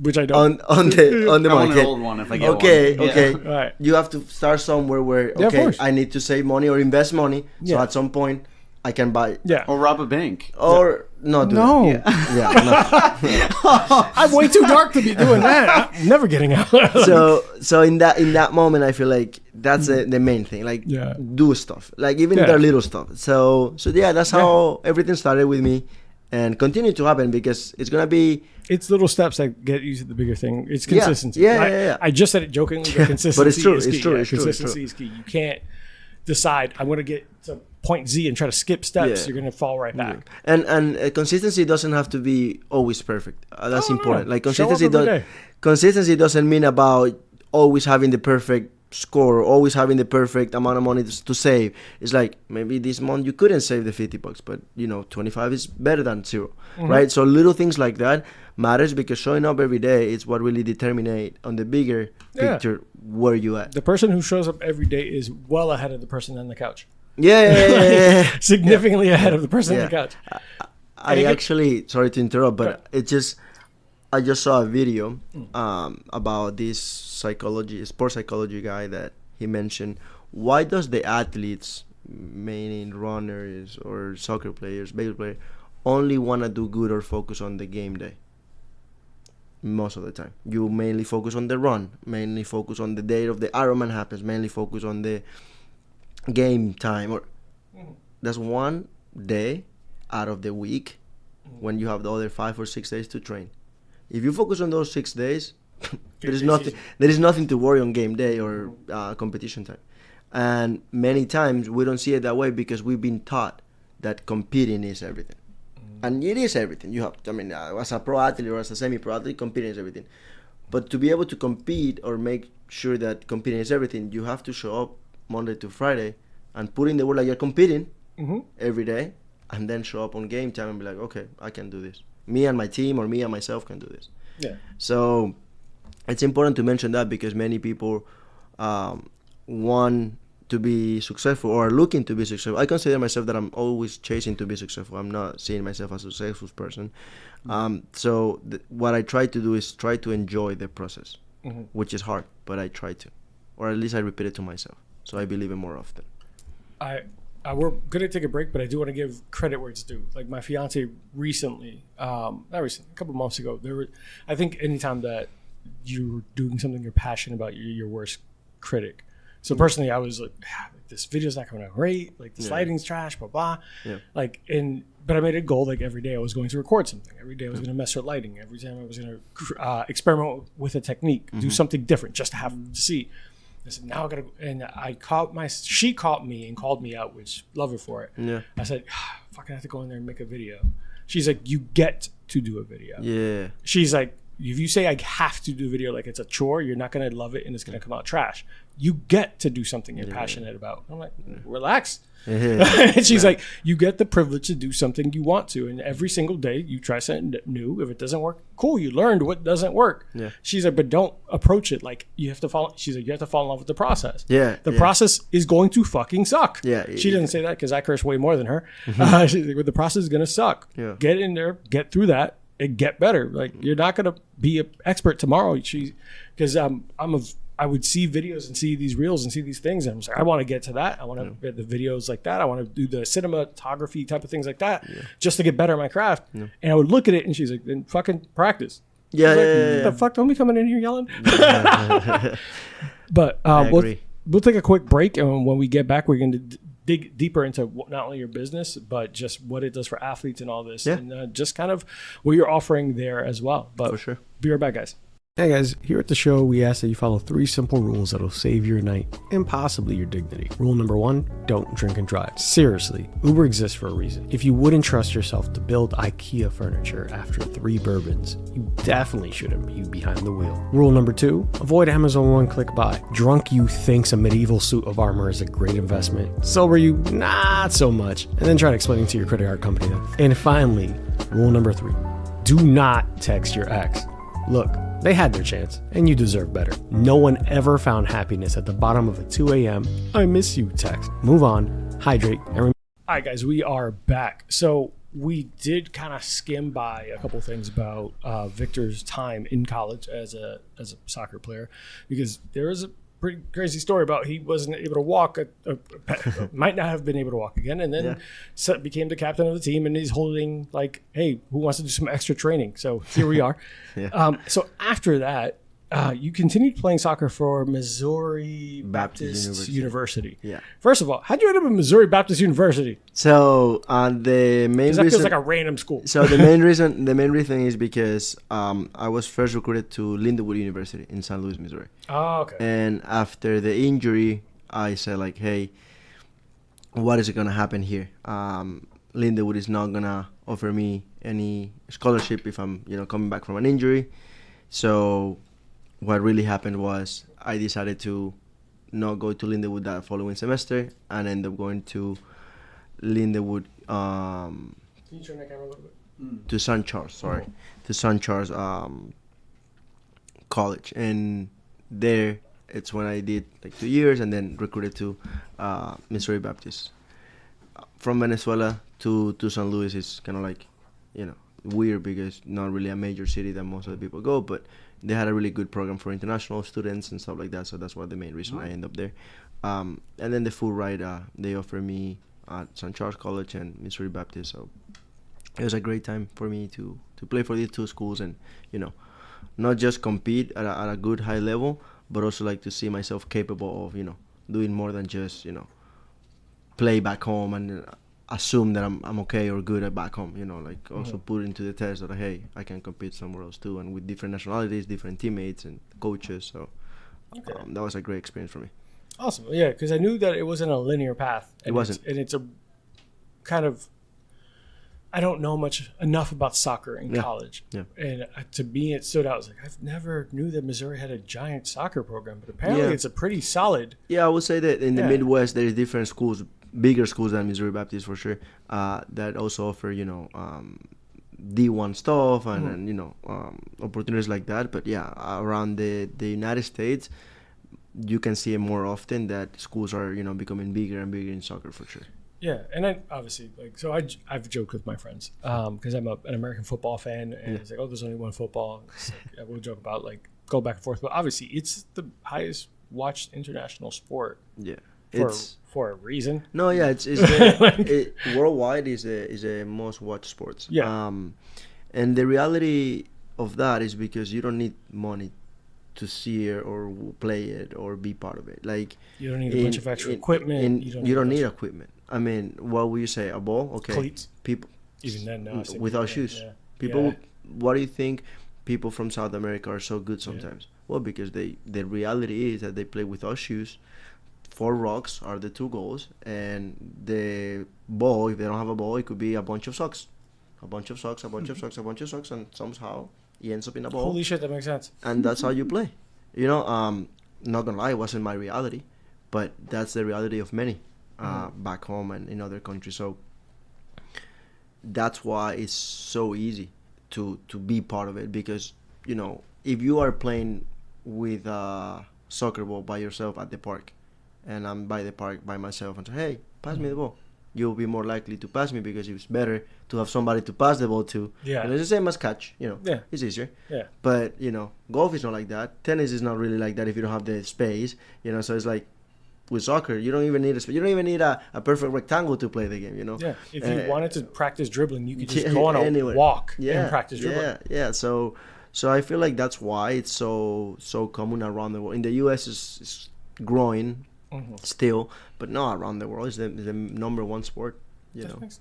Which I don't. on the I want an market, old one if I get okay, one. okay, All right. you have to start somewhere where Yeah, of okay, course. I need to save money or invest money, so Yeah. at some point I can buy it. Yeah. Or rob a bank. Or not do No. that. Yeah, no. I'm way too dark to be doing that. I'm never getting out. So in that moment, I feel like that's the main thing. Like, Yeah. do stuff. Like even Yeah. the little stuff. So yeah, that's how everything started with me, and continue to happen because it's gonna be. It's little steps that get you to the bigger thing. It's Yeah. consistency. Yeah. I just said it jokingly, but consistency true, is it's key. true, Yeah, it's true, it's consistency is key. You can't decide, I'm going to get to point Z and try to skip steps. Yeah. You're going to fall right back. And consistency doesn't have to be always perfect. That's No, important. no. Like Show up consistency every day. consistency doesn't mean about always having the perfect score, always having the perfect amount of money to save. It's like maybe this month you couldn't save the $50, but 25 is better than 0, right? So little things like that matters because showing up every day is what really determine on the bigger Yeah. picture where you at. The person who shows up every day is well ahead of the person on the couch. Yeah. Significantly ahead of the person on Yeah. the couch. I actually, sorry to interrupt, but I just saw a video about this sports psychology guy that he mentioned. Why does the athletes, meaning runners or soccer players, baseball players, only want to do good or focus on the game day? Most of the time, you mainly focus on the run, mainly focus on the day of the Ironman happens, mainly focus on the game time, or that's one day out of the week when you have the other 5 or 6 days to train. If you focus on those 6 days, there is nothing to worry on game day or competition time. And many times we don't see it that way because we've been taught that competing is everything. And it is everything. You have, as a pro athlete or as a semi-pro athlete, competing is everything. But to be able to compete or make sure that competing is everything, you have to show up Monday to Friday and put in the work like you're competing every day, and then show up on game time and be like, okay, I can do this. Me and my team or me and myself can do this. Yeah. So it's important to mention that because many people want to be successful or are looking to be successful. I consider myself that I'm always chasing to be successful. I'm not seeing myself as a successful person. So what I try to do is try to enjoy the process, which is hard, but I try to. Or at least I repeat it to myself. So I believe it more often. We're going to take a break, but I do want to give credit where it's due. Like my fiance recently, a couple months ago, I think anytime that you're doing something you're passionate about, you're your worst critic. So personally, I was like, this video's not coming out great. Like this lighting's trash, blah, blah. Yeah. But I made a goal, like every day I was going to record something. Every day I was going to mess with lighting. Every time I was going to experiment with a technique, do something different just to have to see. I said, now I gotta, and she caught me and called me out, which love her for it. Yeah. I said, fucking have to go in there and make a video. She's like, you get to do a video. Yeah. She's like, if you say I have to do a video like it's a chore, you're not gonna love it and it's gonna come out trash. You get to do something you're passionate about. I'm like, relax. And she's like, you get the privilege to do something you want to, and every single day you try something new. If it doesn't work, cool, you learned what doesn't work. She's like, but don't approach it like you have to fall. She's like, you have to fall in love with the process. The process is going to fucking suck. She doesn't say that because I curse way more than her. She's like, well, the process is gonna suck. Get in there, get through that, and get better. Like you're not gonna be an expert tomorrow. Because I would see videos and see these reels and see these things, and I was like, I want to get to that. I want to get the videos like that. I want to do the cinematography type of things like that, just to get better at my craft. And I would look at it, and she's like, "Then fucking practice." What the fuck? Don't be coming in here yelling. But we'll take a quick break, and when we get back, we're going to dig deeper into not only your business, but just what it does for athletes and all this, and just kind of what you're offering there as well. But for sure, be right back, guys. Hey guys, here at the show, we ask that you follow 3 simple rules that'll save your night and possibly your dignity. Rule number 1, don't drink and drive. Seriously, Uber exists for a reason. If you wouldn't trust yourself to build IKEA furniture after 3 bourbons, you definitely shouldn't be behind the wheel. Rule number 2, avoid Amazon one-click buy. Drunk you thinks a medieval suit of armor is a great investment. Sober you, not so much. And then try to explain it to your credit card company then. And finally, rule number 3, do not text your ex. Look, they had their chance, and you deserve better. No one ever found happiness at the bottom of a 2 a.m. I miss you text. Move on, hydrate, and remember. All right, guys, we are back. So we did kind of skim by a couple things about Victor's time in college as a soccer player, because there is a pretty crazy story about he wasn't able to walk, might not have been able to walk again, and then became the captain of the team, and he's holding like, hey, who wants to do some extra training? So here we are. So after that, you continued playing soccer for Missouri Baptist University. Yeah. First of all, how'd you end up at Missouri Baptist University? So the main That reason feels like a random school. So the main reason is because I was first recruited to Lindenwood University in St. Louis, Missouri. Oh, okay. And after the injury, I said like, hey, what is gonna happen here? Lindenwood is not gonna offer me any scholarship if I'm coming back from an injury. So what really happened was I decided to not go to Lindenwood that following semester and end up going to Lindenwood Can you turn that camera a little bit? to St. Charles, to St. Charles College. And there it's when I did like 2 years and then recruited to Missouri Baptist. From Venezuela to St. Louis is kind of like, weird because not really a major city that most of the people go, but they had a really good program for international students and stuff like that. So that's why the main reason I end up there. And then the full ride, they offered me at St. Charles College and Missouri Baptist. So it was a great time for me to play for these 2 schools and, not just compete at a good high level, but also like to see myself capable of, doing more than just, play back home and assume that I'm okay or good at back home, also put into the test that, hey, I can compete somewhere else too, and with different nationalities, different teammates and coaches. So that was a great experience for me. Awesome. Yeah, because I knew that it wasn't a linear path. It wasn't. It's a kind of, I don't know enough about soccer in college. Yeah. And to me, it stood out. I was like, I've never knew that Missouri had a giant soccer program, but apparently it's a pretty solid. Yeah, I would say that in the Midwest, there is different schools, bigger schools than Missouri Baptist for sure, that also offer, D1 stuff and opportunities like that. But yeah, around the United States, you can see it more often that schools are, becoming bigger and bigger in soccer for sure. Yeah, and then obviously, I've joked with my friends because I'm an American football fan, and it's like, oh, there's only one football. We'll joke about like go back and forth, but obviously, it's the highest watched international sport. Yeah, for a reason. No, yeah, it's worldwide is a most watched sports. Yeah, and the reality of that is because you don't need money to see it or play it or be part of it. Like you don't need a bunch of extra equipment. You don't need equipment. I mean, what would you say? A ball? Okay. Cleats. People. Even then, no. Without shoes. Yeah. People. What do you think? People from South America are so good sometimes. Yeah. Well, because the reality is that they play without shoes. 4 rocks are the 2 goals, and the ball. If they don't have a ball, it could be a bunch of socks, and somehow it ends up in a ball. Holy shit, that makes sense. And that's how you play. Not gonna lie, it wasn't my reality, but that's the reality of many. Back home and in other countries. So that's why it's so easy to be part of it, because if you are playing with a soccer ball by yourself at the park and I'm by the park by myself and say, hey, pass me the ball, you'll be more likely to pass me because it's better to have somebody to pass the ball to. Yeah. And it's the same as catch, it's easier. Yeah. But golf is not like that. Tennis is not really like that if you don't have the space, so it's like with soccer, you don't even need a perfect rectangle to play the game, Yeah, if you wanted to practice dribbling, you could just go on a walk and practice dribbling. Yeah. So I feel like that's why it's so common around the world. In the U.S., it's growing still, but not around the world. It's the number 1 sport.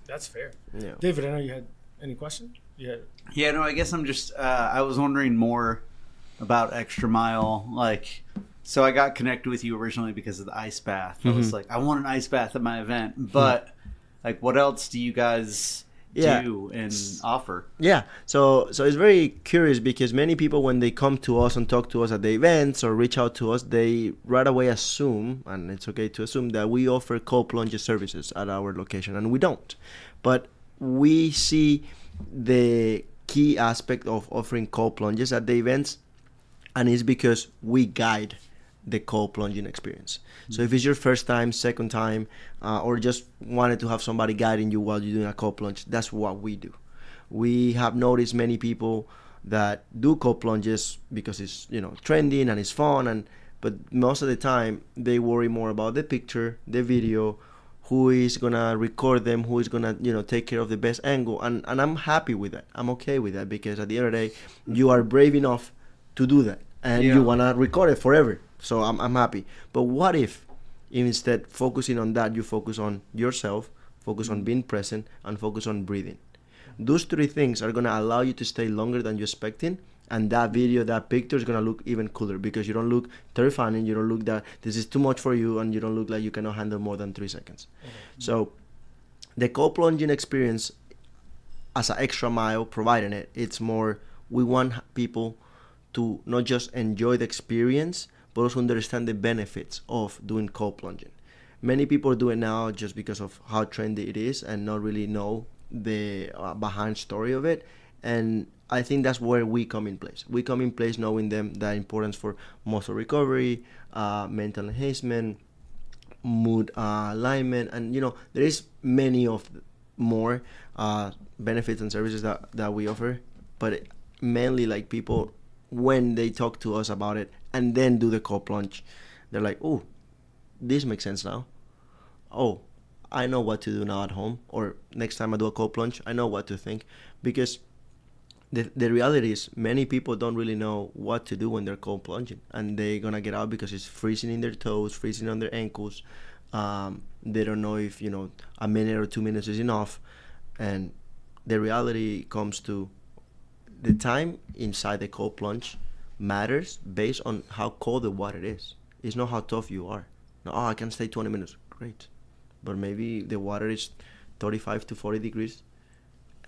That's fair. Yeah. David, I know you had any question? Yeah. No, I guess I'm just. I was wondering more about Extra Mile. Like, so I got connected with you originally because of the ice bath. I was like, I want an ice bath at my event, but like, what else do you guys do and offer? Yeah, so it's very curious because many people, when they come to us and talk to us at the events or reach out to us, they right away assume, and it's okay to assume, that we offer cold plunge services at our location, and we don't. But we see the key aspect of offering cold plunges at the events, and it's because we guide the cold plunging experience. So if it's your first time, second time, or just wanted to have somebody guiding you while you're doing a cold plunge, that's what we do. We have noticed many people that do cold plunges because it's, you know, trending and it's fun, but most of the time they worry more about the picture, the video, who is gonna record them, who is gonna, you know, take care of the best angle, and I'm happy with that. I'm okay with that because at the end of the day, you are brave enough to do that, and you wanna record it forever. So I'm happy. But what if instead focusing on that, you focus on yourself, focus on being present, and focus on breathing? Those three things are gonna allow you to stay longer than you're expecting, and that video, that picture is gonna look even cooler because you don't look terrifying, you don't look that this is too much for you, and you don't look like you cannot handle more than 3 seconds. So the cold plunging experience, as an extra mile providing it, it's more, we want people to not just enjoy the experience, but also understand the benefits of doing cold plunging. Many people do it now just because of how trendy it is and not really know the behind story of it. And I think that's where we come in place. We come in place knowing them the importance for muscle recovery, mental enhancement, mood alignment, and you know there is many of more benefits and services that we offer. But mainly, like, people, when they talk to us about it and then do the cold plunge, they're like, oh, this makes sense now. Oh, I know what to do now at home, or next time I do a cold plunge, I know what to think. Because the reality is, many people don't really know what to do when they're cold plunging, and they're gonna get out because it's freezing in their toes, freezing on their ankles. They don't know if, you know, a minute or 2 minutes is enough. And the reality comes to the time inside the cold plunge matters based on how cold the water is. It's not how tough you are. No, I can stay 20 minutes. Great. But maybe the water is 35 to 40 degrees,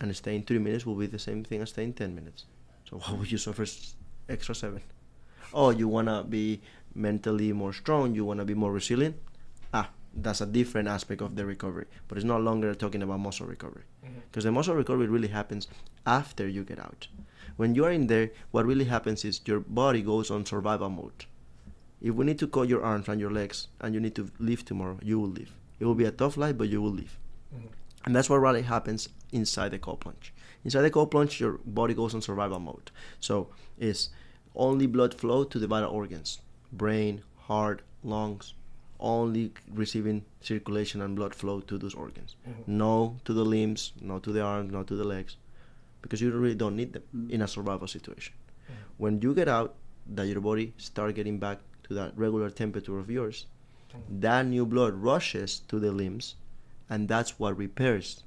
and staying 3 minutes will be the same thing as staying 10 minutes. So why would you suffer extra 7? Oh, you want to be mentally more strong, you want to be more resilient? That's a different aspect of the recovery. But it's no longer talking about muscle recovery. Because the muscle recovery really happens after you get out. When you are in there, what really happens is your body goes on survival mode. If we need to cut your arms and your legs and you need to leave tomorrow, you will leave. It will be a tough life, but you will leave. And that's what really happens inside the cold plunge. Inside the cold plunge, your body goes on survival mode. So it's only blood flow to the vital organs, brain, heart, lungs, only receiving circulation and blood flow to those organs. No to the limbs, no to the arms, no to the legs, because you really don't need them in a survival situation. When you get out, that your body start getting back to that regular temperature of yours, that new blood rushes to the limbs, and that's what repairs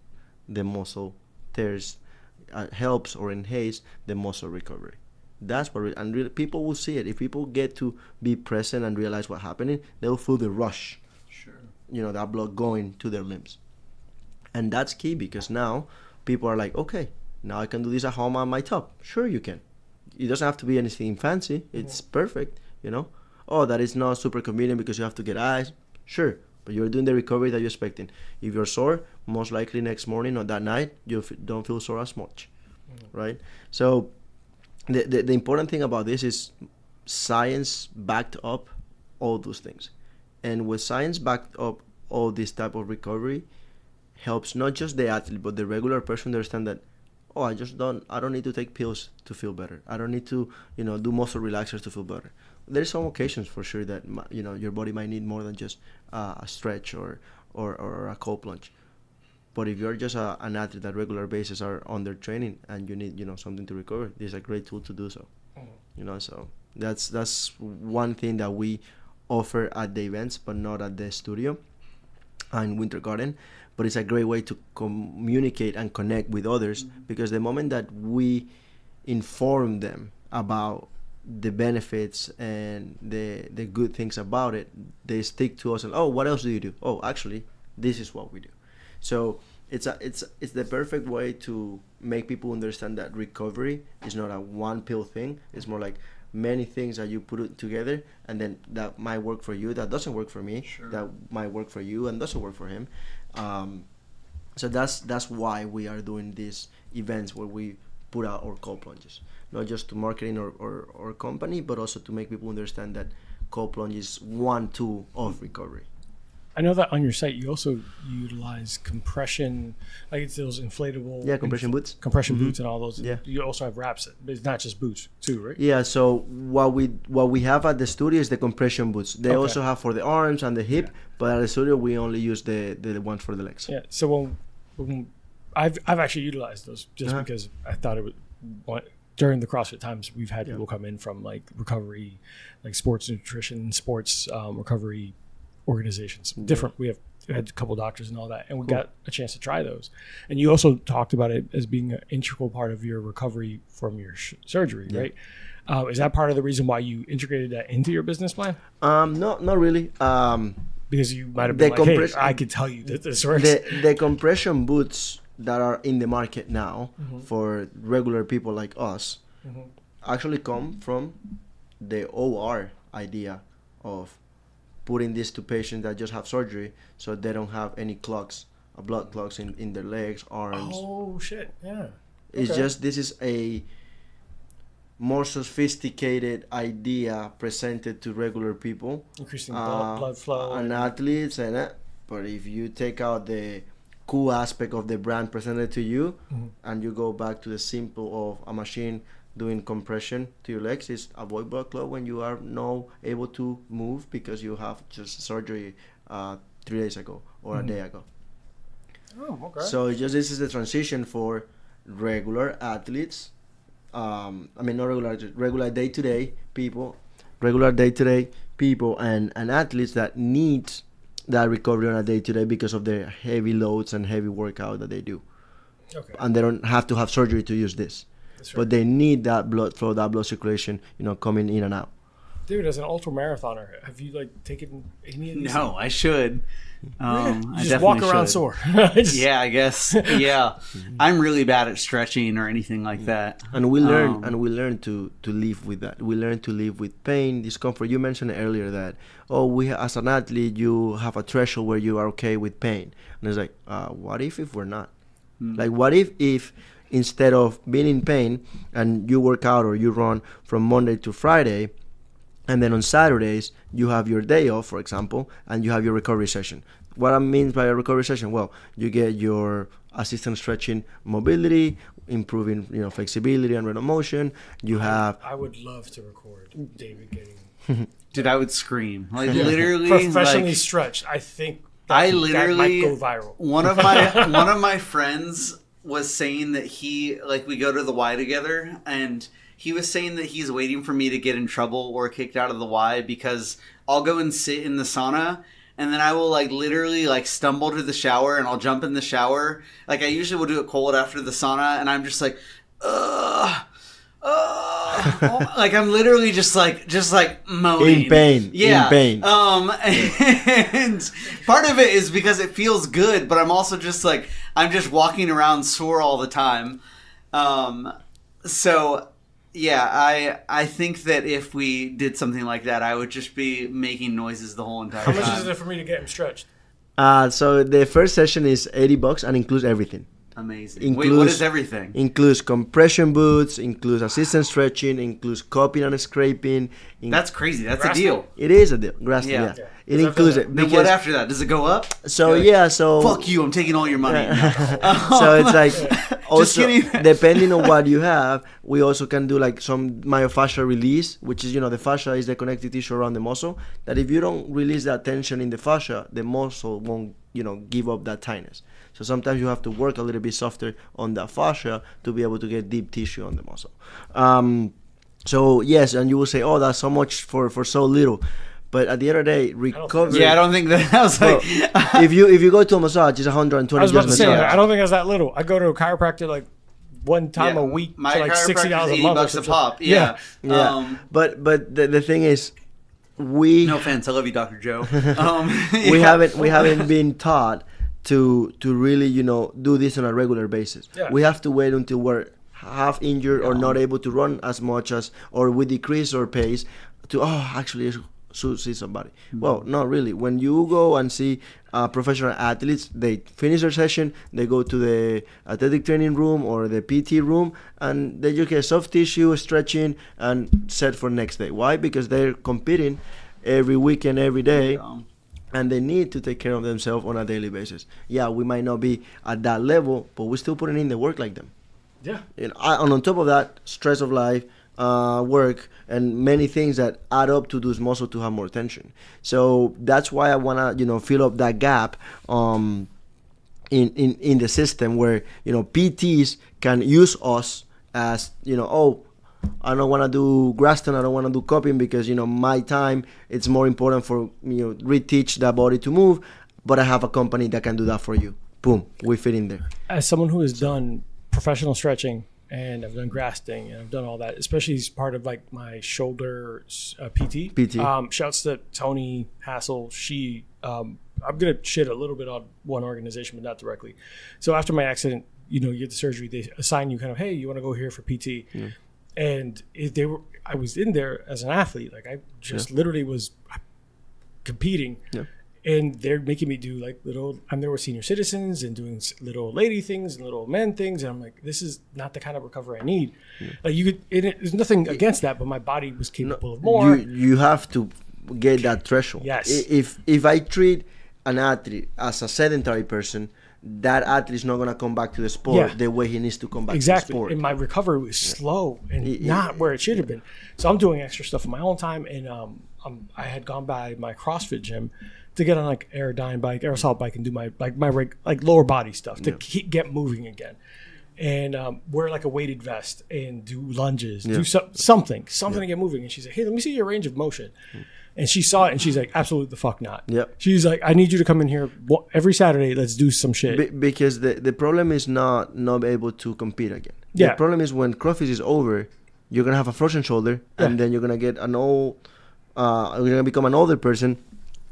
the muscle tears, helps or enhances the muscle recovery. That's what, and really, people will see it. If people get to be present and realize what's happening, they'll feel the rush. Sure. You know, that blood going to their limbs. And that's key, because now people are like, okay, now I can do this at home on my top. Sure, you can. It doesn't have to be anything fancy. It's perfect, you know. Oh, that is not super convenient because you have to get ice. Sure, but you're doing the recovery that you're expecting. If you're sore, most likely next morning or that night, you don't feel sore as much, right? So the important thing about this is science backed up all those things. And with science backed up all this type of recovery, helps not just the athlete, but the regular person understand that, oh, I don't need to take pills to feel better. I don't need to, do muscle relaxers to feel better. There's some occasions for sure that, your body might need more than just a stretch or a cold plunge. But if you're just an athlete that regular basis are under training and you need, something to recover, this is a great tool to do so. So that's one thing that we offer at the events, but not at the studio and Winter Garden. But it's a great way to communicate and connect with others, because the moment that we inform them about the benefits and the good things about it, they stick to us. And what else do you do? Actually, this is what we do. So it's the perfect way to make people understand that recovery is not a one pill thing. It's more like many things that you put it together, and then that might work for you, that doesn't work for me. Sure. That might work for you and doesn't work for him. So that's why we are doing these events where we put out our cold plunges, not just to marketing or company, but also to make people understand that cold plunge is one tool of recovery. I know that on your site you also utilize compression, like it's those inflatable compression boots, boots, and all those. Yeah. You also have wraps. It's not just boots too, right? Yeah. So what we have at the studio is the compression boots. They also have for the arms and the hip, but at the studio we only use the ones for the legs. Yeah. So when I've actually utilized those just because I thought it would. During the CrossFit times, we've had people come in from like recovery, like sports nutrition, sports recovery organizations. Different. We had a couple doctors and all that, and we got a chance to try those. And you also talked about it as being an integral part of your recovery from your surgery, right? Is that part of the reason why you integrated that into your business plan? No, not really. Because you might have been like, hey, I could tell you that this works. The compression boots that are in the market now for regular people like us actually come from the OR idea of putting this to patients that just have surgery so they don't have any clogs, blood clogs in their legs, arms. Oh, shit. Yeah. It's just, this is a more sophisticated idea presented to regular people. Increasing blood flow. And athletes and that. But if you take out the cool aspect of the brand presented to you and you go back to the simple of a machine doing compression to your legs, is avoid blood clot when you are not able to move because you have just surgery 3 days ago or a day ago. Oh, okay. So this is the transition for regular athletes. Not regular day-to-day people and athletes that need that recovery on a day-to-day because of the heavy loads and heavy workout that they do. Okay. And they don't have to have surgery to use this. Right. But they need that blood flow, that blood circulation, coming in and out. Dude, as an ultra marathoner, have you taken any of these? No, I should. You just walk around sore. Yeah, I guess. Yeah, I'm really bad at stretching or anything like that. And we learn to live with that. We learn to live with pain, discomfort. You mentioned earlier that as an athlete you have a threshold where you are okay with pain, and it's like, what if we're not? Like, what if instead of being in pain and you work out or you run from Monday to Friday, and then on Saturdays you have your day off, for example, and you have your recovery session. What I mean by a recovery session, well, you get your assistant stretching mobility, improving flexibility and range of motion. I would love to record David getting Dude, I would scream. Literally professionally stretched. I think that might go viral. One of my friends was saying that we go to the Y together, and he was saying that he's waiting for me to get in trouble or kicked out of the Y because I'll go and sit in the sauna, and then I will literally stumble to the shower, and I'll jump in the shower. I usually will do it cold after the sauna, and I'm just I'm literally just moaning. In pain. Yeah. In pain. And part of it is because it feels good, but I'm also just I'm just walking around sore all the time. So yeah, I think that if we did something like that, I would just be making noises the whole entire time. How much is it for me to get him stretched? So the first session is $80 and includes everything. Amazing. Wait, what is everything? Includes compression boots, includes assistant stretching, includes cupping and scraping. That's crazy. That's a deal. It is a deal. Yeah. It includes it. Then what after that? Does it go up? So fuck you, I'm taking all your money. So it's also, depending on what you have, we also can do some myofascial release, which is, the fascia is the connective tissue around the muscle, that if you don't release that tension in the fascia, the muscle won't, give up that tightness. So sometimes you have to work a little bit softer on the fascia to be able to get deep tissue on the muscle. So yes, and you will say, that's so much for so little. But at the end of the day, recovery. Yeah, I don't think that. I was if you go to a massage, it's $120. I was about to say, I don't think it's that little. I go to a chiropractor one time a week my for like $60 a month. $80 a pop. Yeah. But the thing is, we no offense, I love you, Dr. Joe. we haven't been taught to really, you know, do this on a regular basis. Yeah. We have to wait until we're half injured or not able to run as much as, or we decrease our pace to actually should see somebody. Well, not really. When you go and see professional athletes, they finish their session, they go to the athletic training room or the PT room, and they just get soft tissue, stretching, and set for next day. Why? Because they're competing every weekend, every day, and they need to take care of themselves on a daily basis. Yeah, we might not be at that level, but we're still putting in the work like them. Yeah. And on top of that, stress of life, work, and many things that add up to those muscles to have more tension. So that's why I want to, you know, fill up that gap in the system where, you know, PTs can use us as, you know, I don't want to do Graston, I don't want to do cupping because, you know, my time, it's more important for, you know, reteach that body to move, but I have a company that can do that for you. Boom, we fit in there. As someone who has done professional stretching, and I've done Grasting, and I've done all that, especially as part of like my shoulder PT. Shouts to Tony Hassel. She, I'm gonna shit a little bit on one organization, but not directly. So after my accident, you know, you get the surgery, they assign you kind of, hey, you want to go here for PT, and I was in there as an athlete, like I just literally was competing. Yeah. And they're making me do like I'm there with senior citizens and doing little lady things and little men things. And I'm like, this is not the kind of recovery I need. Yeah. Like there's nothing against that, but my body was capable of more. You have to get that threshold. Yes. If I treat an athlete as a sedentary person, that athlete is not going to come back to the sport the way he needs to come back to the sport. And my recovery was slow and not where it should have been. So I'm doing extra stuff in my own time. And I had gone by my CrossFit gym to get on like air assault bike and do my lower body stuff to get moving again, and wear like a weighted vest and do lunges, do something to get moving. And she's like, hey, let me see your range of motion. And she saw it and she's like, absolutely the fuck not. Yep. She's like, I need you to come in here every Saturday. Let's do some shit. Because the problem is not able to compete again. The problem is when CrossFit is over, you're gonna have a frozen shoulder, and then you're gonna get you're gonna become an older person.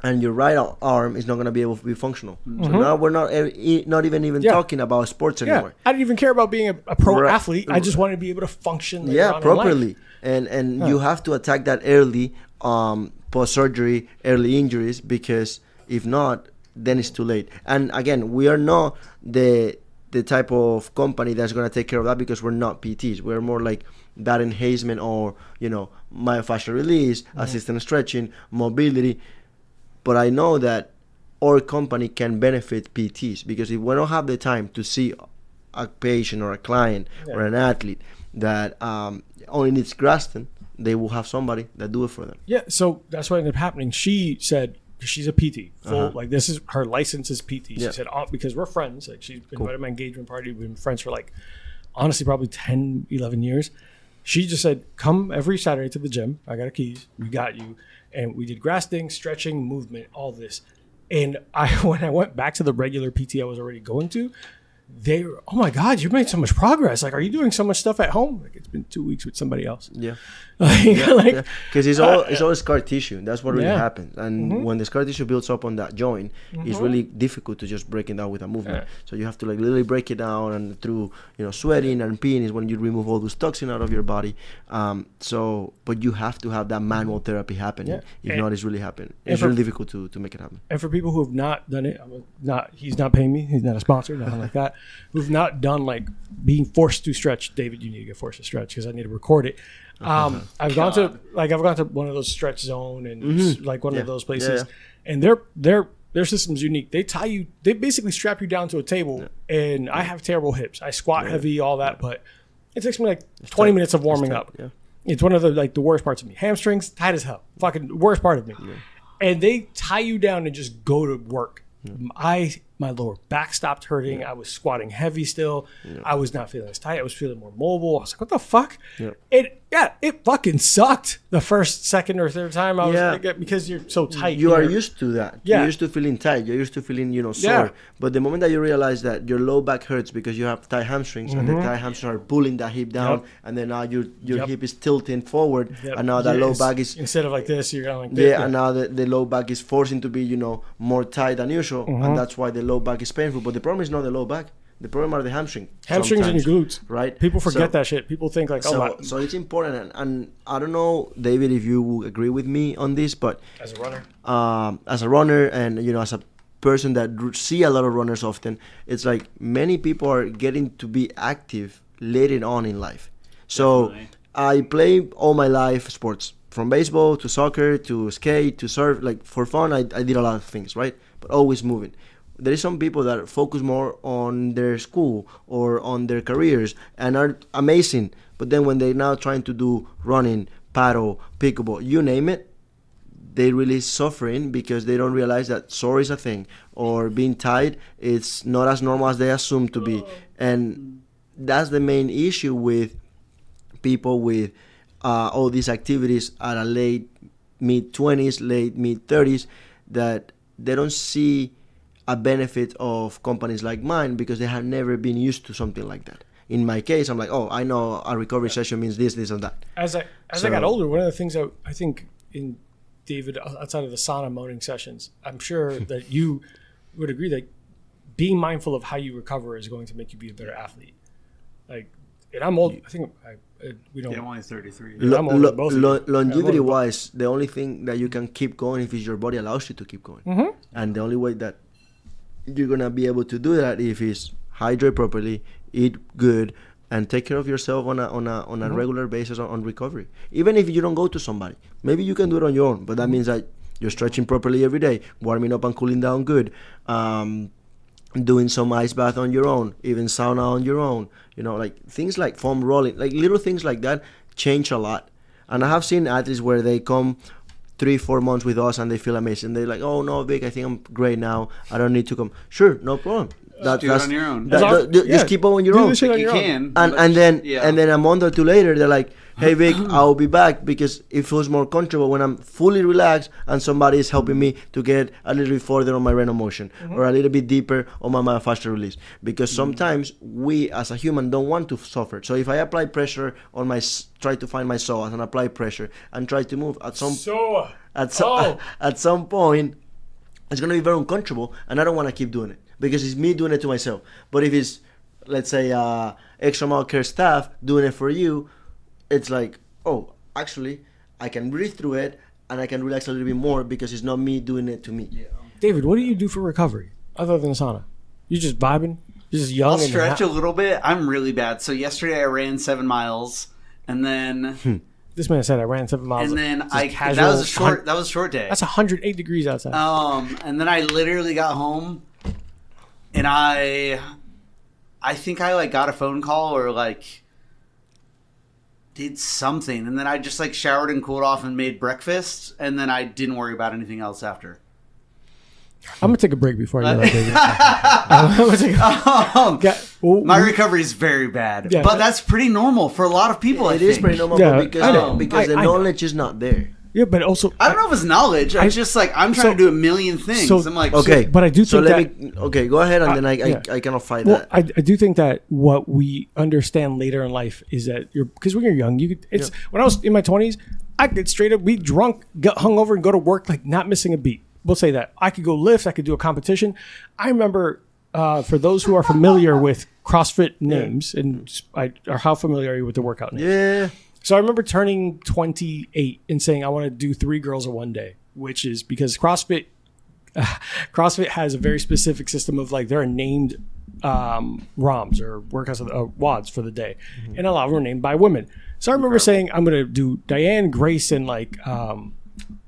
And your right arm is not going to be able to be functional. So now we're not even talking about sports anymore. I didn't even care about being a pro athlete. I just wanted to be able to function properly. And you have to attack that early, post-surgery, early injuries, because if not, then it's too late. And again, we are not the type of company that's going to take care of that because we're not PTs. We're more like that enhancement or, you know, myofascial release, assisted stretching, mobility. But I know that our company can benefit PTs because if we don't have the time to see a patient or a client or an athlete that only needs Graston, they will have somebody that do it for them. Yeah, so that's what ended up happening. She said, she's a PT, like this is her license is PT. She said, because we're friends, like she's been invited to my engagement party. We've been friends for like, honestly, probably 10, 11 years. She just said, come every Saturday to the gym. I got her keys. We got you. And we did Grasting, stretching, movement, all this. And when I went back to the regular PT I was already going to, they were, oh my God, you've made so much progress. Like, are you doing so much stuff at home? Like, it's been 2 weeks with somebody else. Yeah. Because it's all scar tissue. That's what really happens. And when the scar tissue builds up on that joint, it's really difficult to just break it down with a movement. So you have to like literally break it down, and through, you know, sweating and peeing is when you remove all those toxins out of your body. But you have to have that manual therapy happening. If not, it's really happening. It's really difficult to make it happen. And for people who have not done it, he's not paying me. He's not a sponsor, nothing like that. Who've not done like being forced to stretch. David, you need to get forced to stretch because I need to record it. I've gone to one of those stretch zone and like one of those places, and their system's unique. They basically strap you down to a table, and I have terrible hips. I squat heavy, all that, but it takes me like 20 minutes of warming up. Yeah. It's one of the worst parts of me. Hamstrings tight as hell, fucking worst part of me. Yeah. And they tie you down and just go to work. Yeah. My lower back stopped hurting. I was squatting heavy still. I was not feeling as tight. I was feeling more mobile. I was like, what the fuck? It fucking sucked the first, second, or third time. I was like, because you're so tight. You are used to that. Yeah. You're used to feeling tight. You're used to feeling, sore. Yeah. But the moment that you realize that your low back hurts because you have tight hamstrings and the tight hamstrings are pulling that hip down, and then now your hip is tilting forward, and now that low back is... Instead of like this, you're going like this. Yeah, and now the low back is forcing to be, more tight than usual, and that's why the low back is painful. But the problem is not the low back. The problem are the hamstrings and your glutes, right? People forget that shit. People think like, so it's important, and I don't know, David, if you will agree with me on this, but as a runner, and as a person that see a lot of runners often, it's like many people are getting to be active later on in life. So definitely. I play all my life sports, from baseball to soccer to skate to surf. Like for fun, I did a lot of things, right? But always moving. There is some people that focus more on their school or on their careers and are amazing. But then when they're now trying to do running, paddle, pickleball, you name it, they're really suffering because they don't realize that sore is a thing, or being tight, it's not as normal as they assume to be. And that's the main issue with people with all these activities at a late mid-20s, late mid-30s, that they don't see a benefit of companies like mine because they have never been used to something like that. In my case, I'm like, oh, I know a recovery session means this, and that. As I got older, one of the things that I think in David, outside of the sauna moaning sessions, I'm sure that you would agree that being mindful of how you recover is going to make you be a better athlete. Like, and I'm old. I think we don't. Yeah, I'm only 33. I'm older than both of you. Longevity-wise, the only thing that you can keep going if your body allows you to keep going, and the only way that you're gonna be able to do that if is hydrate properly, eat good, and take care of yourself on a regular basis on recovery. Even if you don't go to somebody, maybe you can do it on your own, but that means that you're stretching properly every day, warming up and cooling down good, doing some ice bath on your own, even sauna on your own, like things like foam rolling, like little things like that change a lot. And I have seen athletes where they come 3-4 months with us and they feel amazing. They're like, oh no, Vic, I think I'm great now, I don't need to come. Sure, no problem. Do it on your own. Just keep on your own. You can. And then a month or two later, they're like, hey Vic, I'll be back, because it feels more comfortable when I'm fully relaxed and somebody is helping me to get a little bit further on my range of motion, or a little bit deeper on my myofascial release. Because sometimes we as a human don't want to suffer. So if I apply pressure on try to find my psoas and apply pressure and try to move at some point, it's going to be very uncomfortable, and I don't want to keep doing it because it's me doing it to myself. But if it's, let's say, extramural care staff doing it for you, it's like, oh, actually, I can breathe through it and I can relax a little bit more because it's not me doing it to me. Yeah. David, what do you do for recovery other than sauna? You just vibing? You're just young? I'll stretch a little bit. I'm really bad. So yesterday I ran 7 miles, and then this man said I ran 7 miles. And then that was a short day. That's 108 degrees outside. And then I literally got home, and I think I got a phone call or did something, and then I just showered and cooled off and made breakfast, and then I didn't worry about anything else after. I'm gonna take a break before I go. My recovery is very bad, but that's pretty normal for a lot of people. It is pretty normal, because the knowledge is not there. Yeah, but also I don't know if it's knowledge. I'm just I'm trying to do a million things. So, I'm okay, but I do think go ahead, and then I cannot fight that. I do think that what we understand later in life is that because when you're young, when I was in my 20s, I could straight up be drunk, get hungover, and go to work not missing a beat. We'll say that I could go lift, I could do a competition. I remember for those who are familiar with CrossFit names or how familiar are you with the workout names? Yeah. So I remember turning 28 and saying I want to do 3 girls in one day, which is because CrossFit has a very specific system of there are named ROMs or workouts WODs for the day, and a lot of them are named by women. So I remember saying I'm going to do Diane, Grace, and it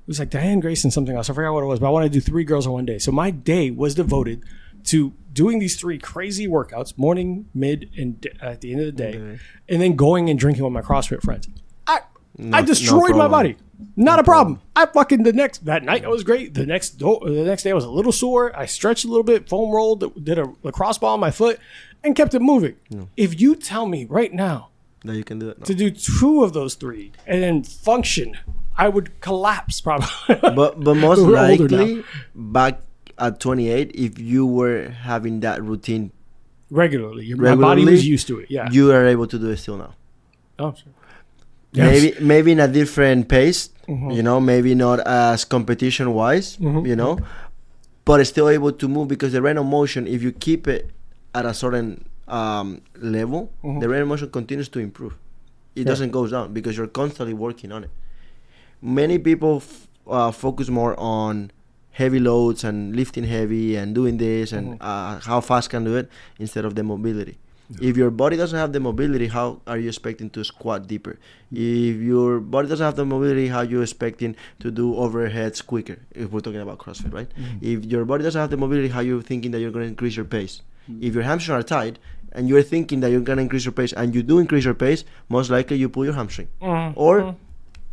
was Diane, Grace, and something else. I forgot what it was, but I wanted to do 3 girls in one day. So my day was devoted to doing these 3 crazy workouts, morning, mid, and at the end of the day, and then going and drinking with my CrossFit friends. I destroyed my body. Not a problem. I fucking that night I was great. The next day I was a little sore. I stretched a little bit, foam rolled, did a lacrosse ball on my foot, and kept it moving. No. If you tell me right now that you can do it, to do 2 of those 3 and then function, I would collapse probably. but most likely back at 28, if you were having that routine regularly, my body was used to it. Yeah, you are able to do it still now. Oh, sure. Yes. Maybe in a different pace, maybe not as competition wise, but it's still able to move, because the range of motion, if you keep it at a certain level, the range of motion continues to improve. It doesn't go down because you're constantly working on it. Many people focus more on heavy loads and lifting heavy and doing this and how fast can do it instead of the mobility. If your body doesn't have the mobility, how are you expecting to squat deeper? If your body doesn't have the mobility, how are you expecting to do overheads quicker? If we're talking about CrossFit, right? If your body doesn't have the mobility, how are you thinking that you're going to increase your pace? If your hamstrings are tight and you're thinking that you're going to increase your pace and you do increase your pace, most likely you pull your hamstring. Or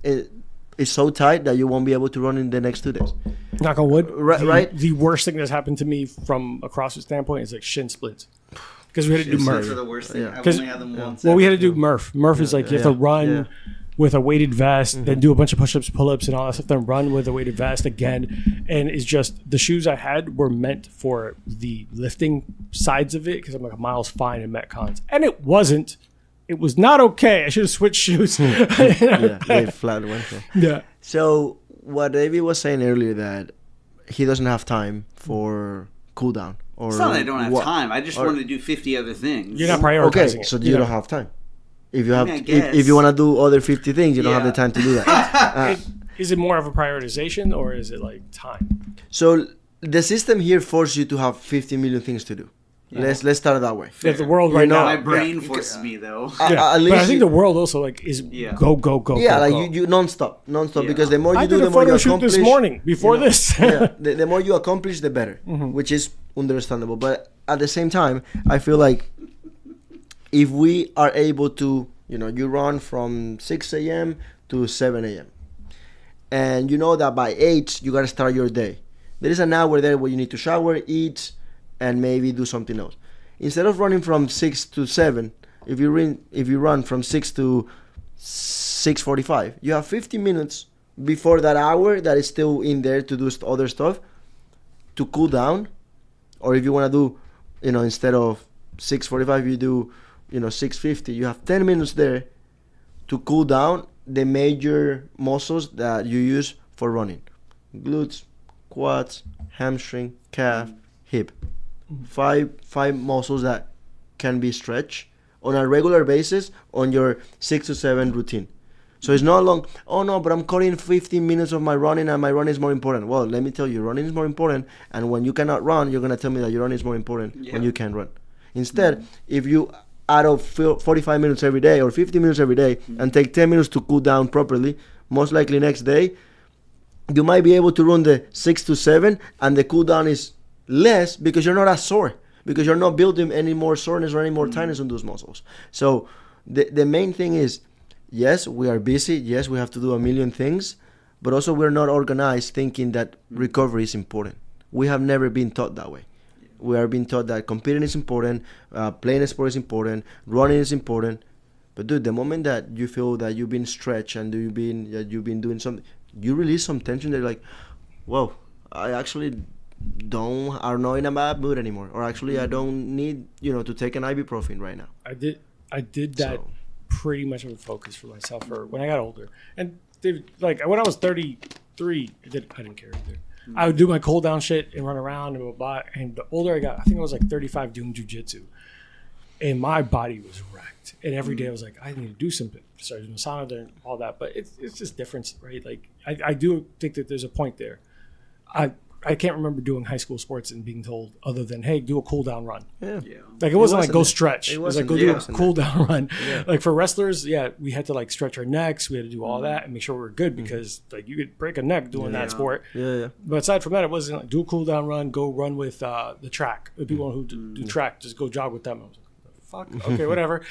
it's so tight that you won't be able to run in the next 2 days. Knock on wood. Right. The worst thing that's happened to me from a CrossFit standpoint is like shin splits. Because we had to do Murph. Are the worst thing. I've only had them once. Well, we had to do Murph. Murph is like you have to run with a weighted vest, then do a bunch of push-ups, pull-ups, and all that stuff, then run with a weighted vest again. And it's just the shoes I had were meant for the lifting sides of it, because I'm like a miles fine in Metcons. And it wasn't. It was not okay. I should have switched shoes. Flat one. Yeah. So what David was saying earlier, that he doesn't have time for cool down. It's not that I don't have time. I just want to do 50 other things. You're not prioritizing it. So you don't have time. If you have, if you want to do other 50 things, you don't have the time to do that. Is it more of a prioritization, or is it like time? So the system here forces you to have 50 million things to do. Yeah. Let's start that way. Yeah, the world right now, my brain forces me though. At least, but I think the world also like is go. Yeah, go, like go. you non-stop, because the more you do, the the more you accomplish. I did a photo shoot this morning before this. The more you accomplish, the better, which is understandable. But at the same time, I feel like if we are able to, you run from 6 a.m. to 7 a.m. and you know that by 8 you got to start your day. There is an hour there where you need to shower, eat, and maybe do something else. Instead of running from 6 to 7, if you run from 6 to 6:45, you have 50 minutes before that hour that is still in there to do other stuff, to cool down. Or if you want to do, instead of 6:45, you do, 6:50. You have 10 minutes there to cool down the major muscles that you use for running: glutes, quads, hamstring, calf, hip. Five muscles that can be stretched on a regular basis on your 6 to 7 routine. So it's not long, oh no, but I'm cutting 15 minutes of my running and my running is more important. Well, let me tell you, running is more important, and when you cannot run, you're going to tell me that your running is more important when you can run. Instead, if you add up 45 minutes every day or 50 minutes every day and take 10 minutes to cool down properly, most likely next day, you might be able to run the 6 to 7 and the cool down is less because you're not as sore, because you're not building any more soreness or any more tightness on those muscles. So the main thing is, yes, we are busy. Yes, we have to do a million things, but also we're not organized thinking that recovery is important. We have never been taught that way. We are being taught that competing is important, playing a sport is important, running is important. But dude, the moment that you feel that you've been stretched and you've been doing something, you release some tension. They're like, whoa, I actually are not in a bad mood anymore, or actually I don't need to take an ibuprofen right now. I did that pretty much of a focus for myself for when I got older. And like when I was 33, I didn't care either. I would do my cool down shit and run around and blah. And the older I got, I think I was like 35 doing jujitsu, and my body was wrecked. And every day I was like, I need to do something. Started doing sauna there and all that, but it's just different, right? Like I do think that there's a point there. I can't remember doing high school sports and being told other than, hey, do a cool down run. Yeah. Like it wasn't like go stretch. It was like go do a cool down run. Yeah. Like for wrestlers, we had to like stretch our necks. We had to do all that and make sure we were good because like you could break a neck doing that sport. Yeah. But aside from that, it wasn't like do a cool down run, go run with the track. The people who do track, just go jog with them. I was like, fuck? Okay, whatever.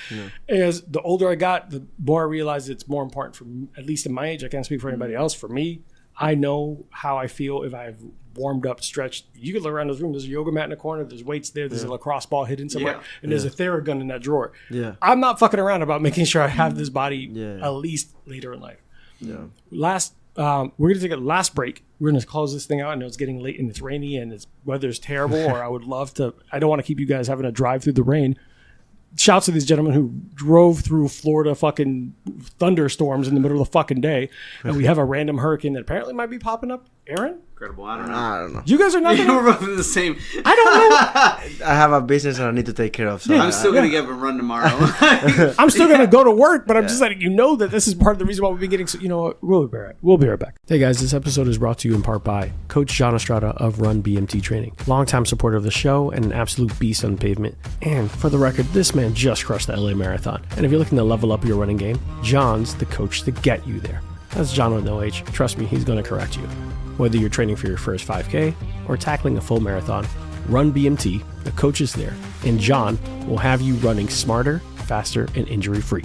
As the older I got, the more I realized it's more important for me, at least in my age. I can't speak for anybody else. For me, I know how I feel if I've warmed up, stretched. You can look around this room. There's a yoga mat in the corner. There's weights there. There's a lacrosse ball hidden somewhere. And there's a Theragun in that drawer. Yeah. I'm not fucking around about making sure I have this body at least later in life. Yeah. We're going to take a last break. We're going to close this thing out. I know it's getting late and it's rainy and it's weather's terrible, or I would love to. I don't want to keep you guys having to drive through the rain. Shouts to these gentlemen who drove through Florida fucking thunderstorms in the middle of the fucking day. And we have a random hurricane that apparently might be popping up. Aaron? Incredible. I don't know. You guys are not You were both the same. I don't know. I have a business that I need to take care of. So I'm still going to give a run tomorrow. I'm still going to go to work, but I'm just letting you know that this is part of the reason why we've been getting. So, you know what? We'll be right back. Hey guys, this episode is brought to you in part by Coach John Estrada of Run BMT Training, longtime supporter of the show and an absolute beast on the pavement. And for the record, this man just crushed the LA Marathon. And if you're looking to level up your running game, John's the coach to get you there. That's John with no H. Trust me, he's going to correct you. Whether you're training for your first 5K or tackling a full marathon, Run BMT, the coach is there, and John will have you running smarter, faster, and injury-free.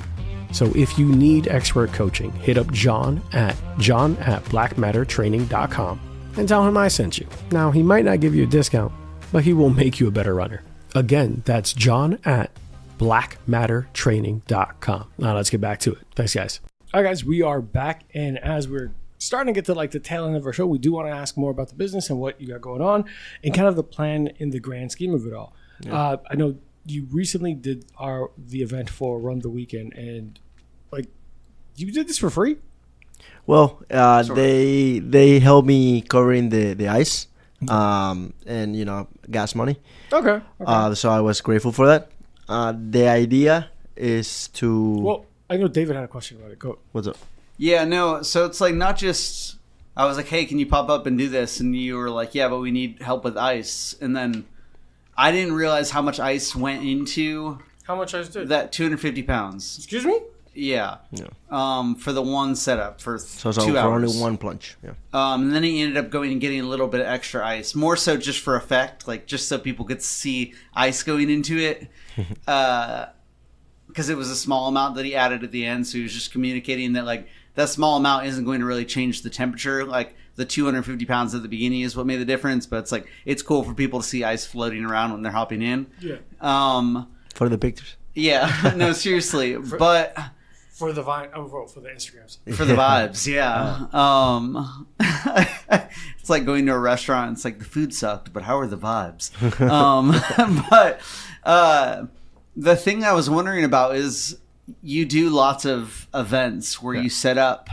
So if you need expert coaching, hit up John at blackmattertraining.com and tell him I sent you. Now, he might not give you a discount, but he will make you a better runner. Again, that's John at blackmattertraining.com. Now let's get back to it. Thanks, guys. All right, guys, we are back, and as we're starting to get to like the tail end of our show, we do want to ask more about the business and what you got going on and kind of the plan in the grand scheme of it all. I know you recently did the event for Run the Weekend, and like you did this for free. Well, they helped me covering the ice, and gas money. Okay. So I was grateful for that. The idea is to. Well, I know David had a question about it. Go. What's up? Yeah, no. So it's like not just. I was like, hey, can you pop up and do this? And you were like, yeah, but we need help with ice. And then I didn't realize how much ice went into. How much ice did that? 250 pounds. Excuse me? Yeah. For the one setup for 2 hours. For only one plunge. Yeah. And then he ended up going and getting a little bit of extra ice, more so just for effect, like just so people could see ice going into it. Because it was a small amount that he added at the end, so he was just communicating that like that small amount isn't going to really change the temperature. Like the 250 pounds at the beginning is what made the difference, but it's like it's cool for people to see ice floating around when they're hopping in. Yeah. For the pictures. Yeah. No, seriously, but for the Vine, for the Instagrams, for the vibes, yeah. It's like going to a restaurant. It's like the food sucked, but how are the vibes? But the thing I was wondering about is you do lots of events where you set up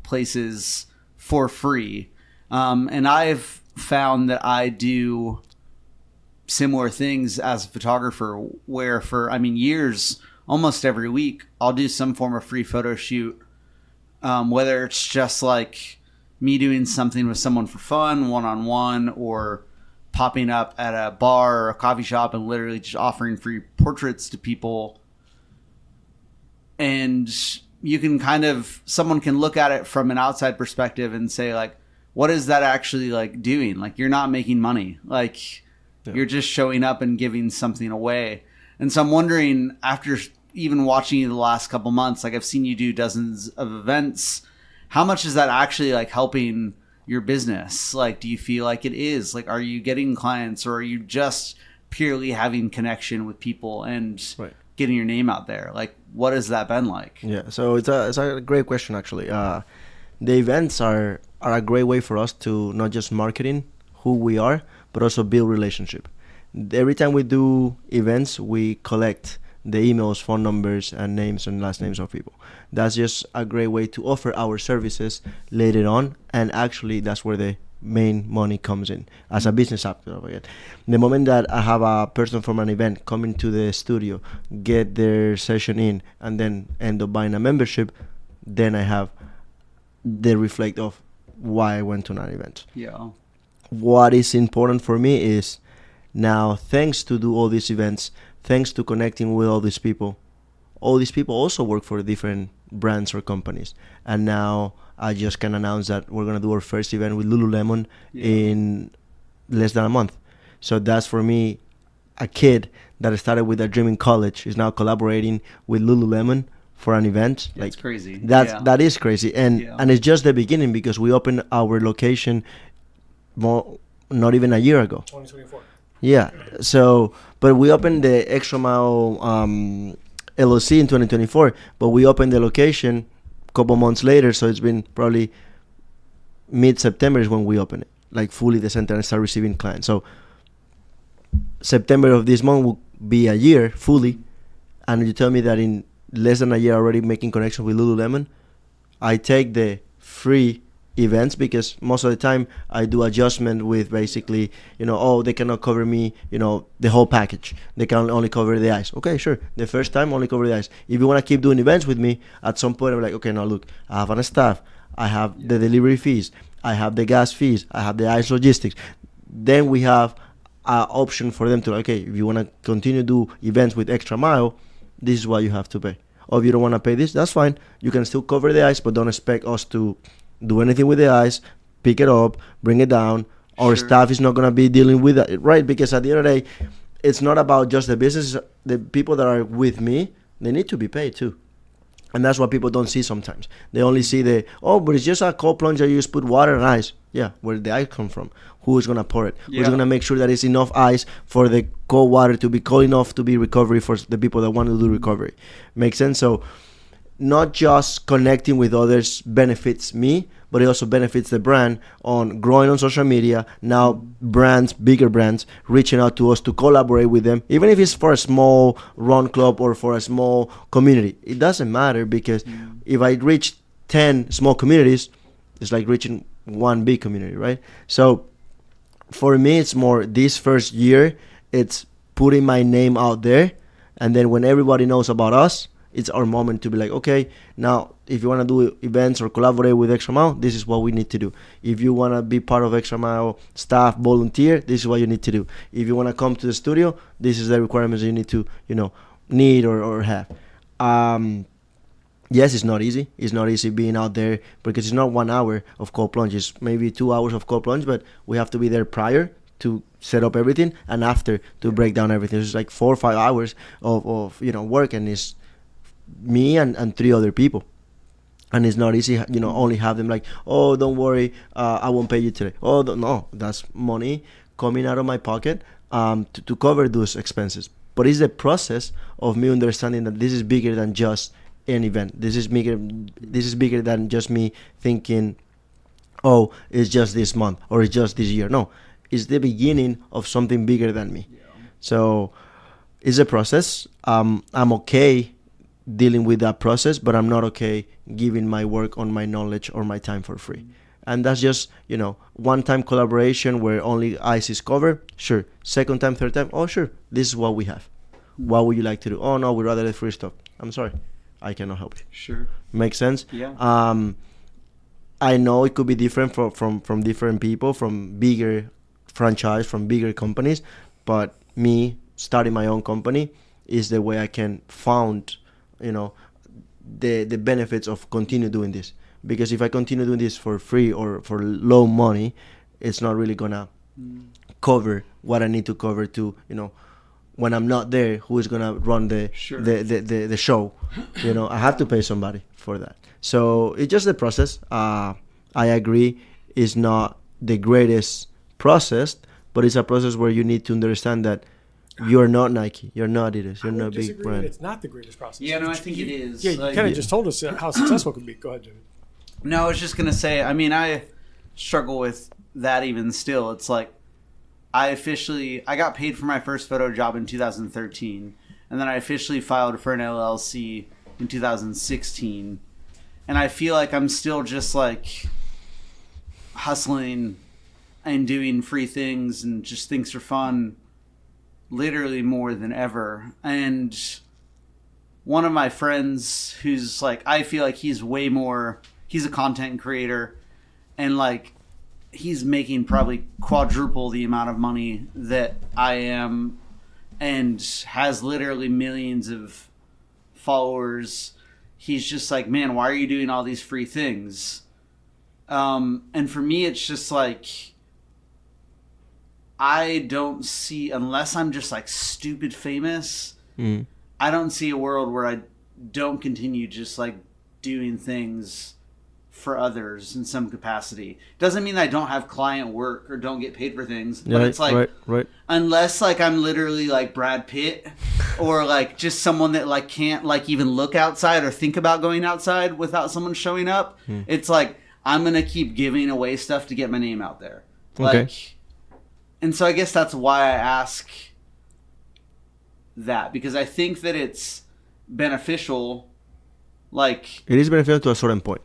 places for free. And I've found that I do similar things as a photographer where for, years, almost every week, I'll do some form of free photo shoot. Whether it's just like me doing something with someone for fun, one-on-one, or popping up at a bar or a coffee shop and literally just offering free portraits to people. And you can someone can look at it from an outside perspective and say like, what is that actually like doing? Like you're not making money. Like you're just showing up and giving something away. And so I'm wondering, after even watching you the last couple months, like I've seen you do dozens of events, how much is that actually like helping your business? Like, do you feel like it is? Like, are you getting clients, or are you just purely having connection with people and getting your name out there? Like, what has that been like? Yeah, so it's a great question actually. The events are a great way for us to not just marketing who we are, but also build relationship. Every time we do events, we collect the emails, phone numbers, and names and last names of people. That's just a great way to offer our services later on, and actually that's where the main money comes in as a business app. The moment that I have a person from an event come into the studio, get their session in, and then end up buying a membership, then I have the reflect of why I went to that event. Yeah. What is important for me is now, thanks to do all these events, thanks to connecting with all these people also work for different brands or companies. And now I just can announce that we're going to do our first event with Lululemon in less than a month. So that's for me a kid that started with a dream in college is now collaborating with Lululemon for an event. That's crazy. That is crazy, and it's just the beginning because we opened our location not even a year ago. 2024. Yeah. So, but we opened the Extra Mile LOC in 2024, but we opened the location a couple months later. So it's been probably mid-September is when we opened it, like fully the center and start receiving clients. So September of this month will be a year fully, and you tell me that in less than a year already making connection with Lululemon. I take the free events because most of the time I do adjustment with basically, they cannot cover me, the whole package. They can only cover the ice. Okay, sure. The first time only cover the ice. If you want to keep doing events with me, at some point I'm like, okay, now look, I have a staff. I have the delivery fees. I have the gas fees. I have the ice logistics. Then we have an option for them to, okay, if you want to continue to do events with Extra Mile, this is what you have to pay. Or if you don't want to pay this, that's fine. You can still cover the ice, but don't expect us to do anything with the ice, pick it up, bring it down. Our staff is not going to be dealing with it, right? Because at the end of the day, it's not about just the business. The people that are with me, they need to be paid too. And that's what people don't see sometimes. They only see but it's just a cold plunge that you just put water and ice. Yeah, where did the ice come from? Who is going to pour it? Who's going to make sure that it's enough ice for the cold water to be cold enough to be recovery for the people that want to do recovery? Makes sense? So not just connecting with others benefits me, but it also benefits the brand on growing on social media. Now brands, bigger brands, reaching out to us to collaborate with them, even if it's for a small run club or for a small community. It doesn't matter because if I reach 10 small communities, it's like reaching one big community, right? So for me, it's more this first year, it's putting my name out there. And then when everybody knows about us, it's our moment to be like, okay, now if you want to do events or collaborate with Extra Mile, this is what we need to do. If you want to be part of Extra Mile staff, volunteer, this is what you need to do. If you want to come to the studio, this is the requirements you need to, need or have. Yes, it's not easy. It's not easy being out there because it's not 1 hour of cold plunge. It's maybe 2 hours of cold plunge, but we have to be there prior to set up everything and after to break down everything. It's like 4 or 5 hours of work, and it's me and 3 other people. And it's not easy, only have them like, oh, don't worry, I won't pay you today. Oh, no, that's money coming out of my pocket to cover those expenses. But it's the process of me understanding that this is bigger than just an event. This is bigger than just me thinking, oh, it's just this month or it's just this year. No, it's the beginning of something bigger than me. Yeah. So it's a process. I'm okay dealing with that process, but I'm not okay giving my work on my knowledge or my time for free. And that's just, one-time collaboration where only ice is covered. Sure. Second time, third time. Oh, sure. This is what we have. What would you like to do? Oh, no, we'd rather the free stuff. I'm sorry. I cannot help you. Sure. Makes sense? Yeah. I know it could be different from different people, from bigger franchise, from bigger companies, but me starting my own company is the way I can found, the benefits of continue doing this. Because if I continue doing this for free or for low money, it's not really gonna cover what I need to cover to, when I'm not there, who is gonna run the show? I have to pay somebody for that. So it's just the process. I agree, it's not the greatest process, but it's a process where you need to understand that you're not Nike, you're not Adidas, you're not big brand. It's not the greatest process. Yeah, no, I think it is. Yeah, you kind of just told us how successful it could be. Go ahead, David. No, I was just gonna say. I mean, I struggle with that even still. It's like I got paid for my first photo job in 2013, and then I officially filed for an LLC in 2016, and I feel like I'm still just like hustling and doing free things and just things for fun, literally more than ever. And one of my friends who's like, I feel like he's a content creator, and like he's making probably quadruple the amount of money that I am, and has literally millions of followers. He's just like, man, why are you doing all these free things? And for me, it's just like, I don't see, unless I'm just like stupid famous, I don't see a world where I don't continue just like doing things for others in some capacity. Doesn't mean I don't have client work or don't get paid for things, but it's like, right. unless like I'm literally like Brad Pitt or like just someone that like can't like even look outside or think about going outside without someone showing up, it's like I'm gonna keep giving away stuff to get my name out there. Like, and so I guess that's why I ask that, because I think that it's beneficial. Like, it is beneficial to a certain point.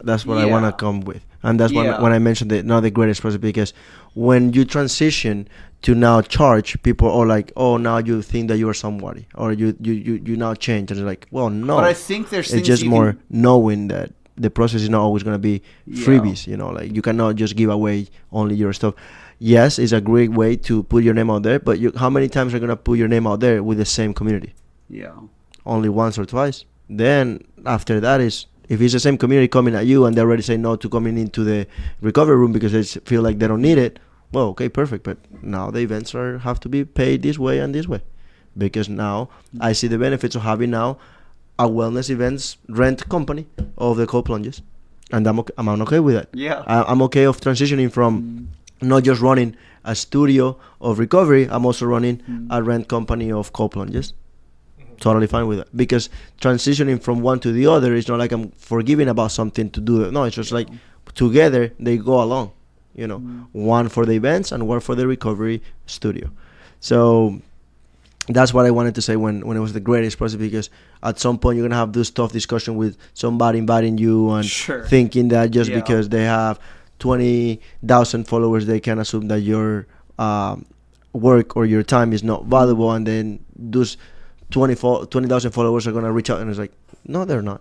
That's what I want to come with. And that's when I mentioned that not the greatest process, because when you transition to now charge, people are like, oh, now you think that you are somebody, or you now change. And it's like, well, no. But I think there's things it's just more knowing that the process is not always going to be freebies, like you cannot just give away only your stuff. Yes, it's a great way to put your name out there, but how many times are you going to put your name out there with the same community? Yeah. Only once or twice. Then after that is, if it's the same community coming at you and they already say no to coming into the recovery room because they feel like they don't need it, well, okay, perfect. But now the events have to be paid this way and this way, because now I see the benefits of having now a wellness events rent company of the Cold Plunges, and I'm okay with that. Yeah, I'm okay of transitioning from not just running a studio of recovery. I'm also running a rent company of Cold Plunges. Totally fine with it, because transitioning from one to the other is not like I'm forgiving about something to do that. No, it's just like together they go along, one for the events and one for the recovery studio. So that's what I wanted to say when it was the greatest process, because at some point you're gonna have this tough discussion with somebody inviting you and thinking that just because they have 20,000 followers they can assume that your work or your time is not valuable, and then those 20,000 followers are going to reach out, and it's like, no, they're not.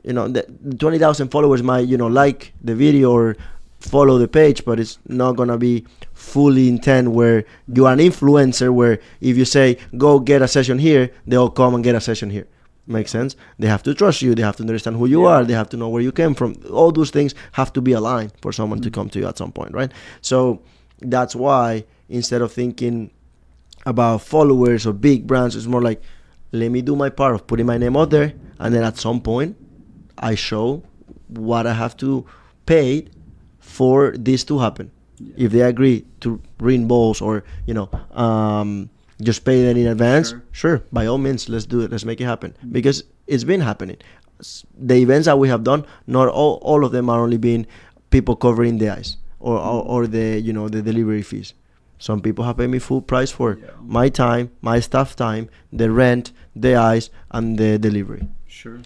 The 20,000 followers might, like the video or follow the page, but it's not going to be fully intent where you are an influencer, where if you say, go get a session here, they'll come and get a session here. Makes sense? They have to trust you. They have to understand who you are. They have to know where you came from. All those things have to be aligned for someone to come to you at some point, right? So that's why instead of thinking about followers or big brands, it's more like, let me do my part of putting my name out there, and then at some point I show what I have to pay for this to happen. If they agree to reimburse or just pay them in advance, sure, by all means, let's do it, let's make it happen, because it's been happening. The events that we have done, not all of them are only being people covering the ice or the the delivery fees. Some people have paid me full price for my time, my staff time, the rent, the ice, and the delivery. Sure.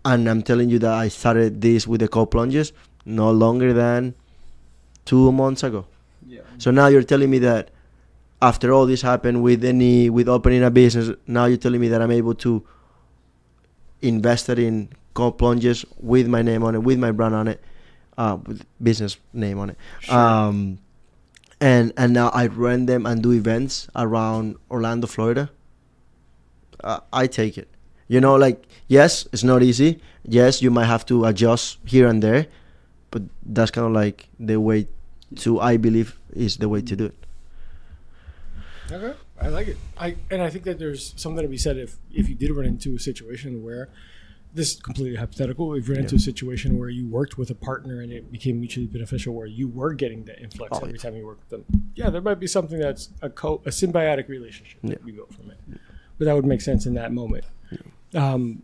And I'm telling you that I started this with the Cold Plunges no longer than 2 months ago. Yeah. So now you're telling me that after all this happened with opening a business, now you're telling me that I'm able to invest it in Cold Plunges with my name on it, with my brand on it, with business name on it. Sure. And now I run them and do events around Orlando, Florida. I take it. Yes, it's not easy. Yes, you might have to adjust here and there, but that's kind of like the way to, I believe, is the way to do it. Okay, I like it. I think that there's something to be said if you did run into a situation where, this is completely hypothetical, if you ran into a situation where you worked with a partner and it became mutually beneficial, where you were getting the influx every time you work with them, there might be something that's a symbiotic relationship that we built from it. But that would make sense in that moment. One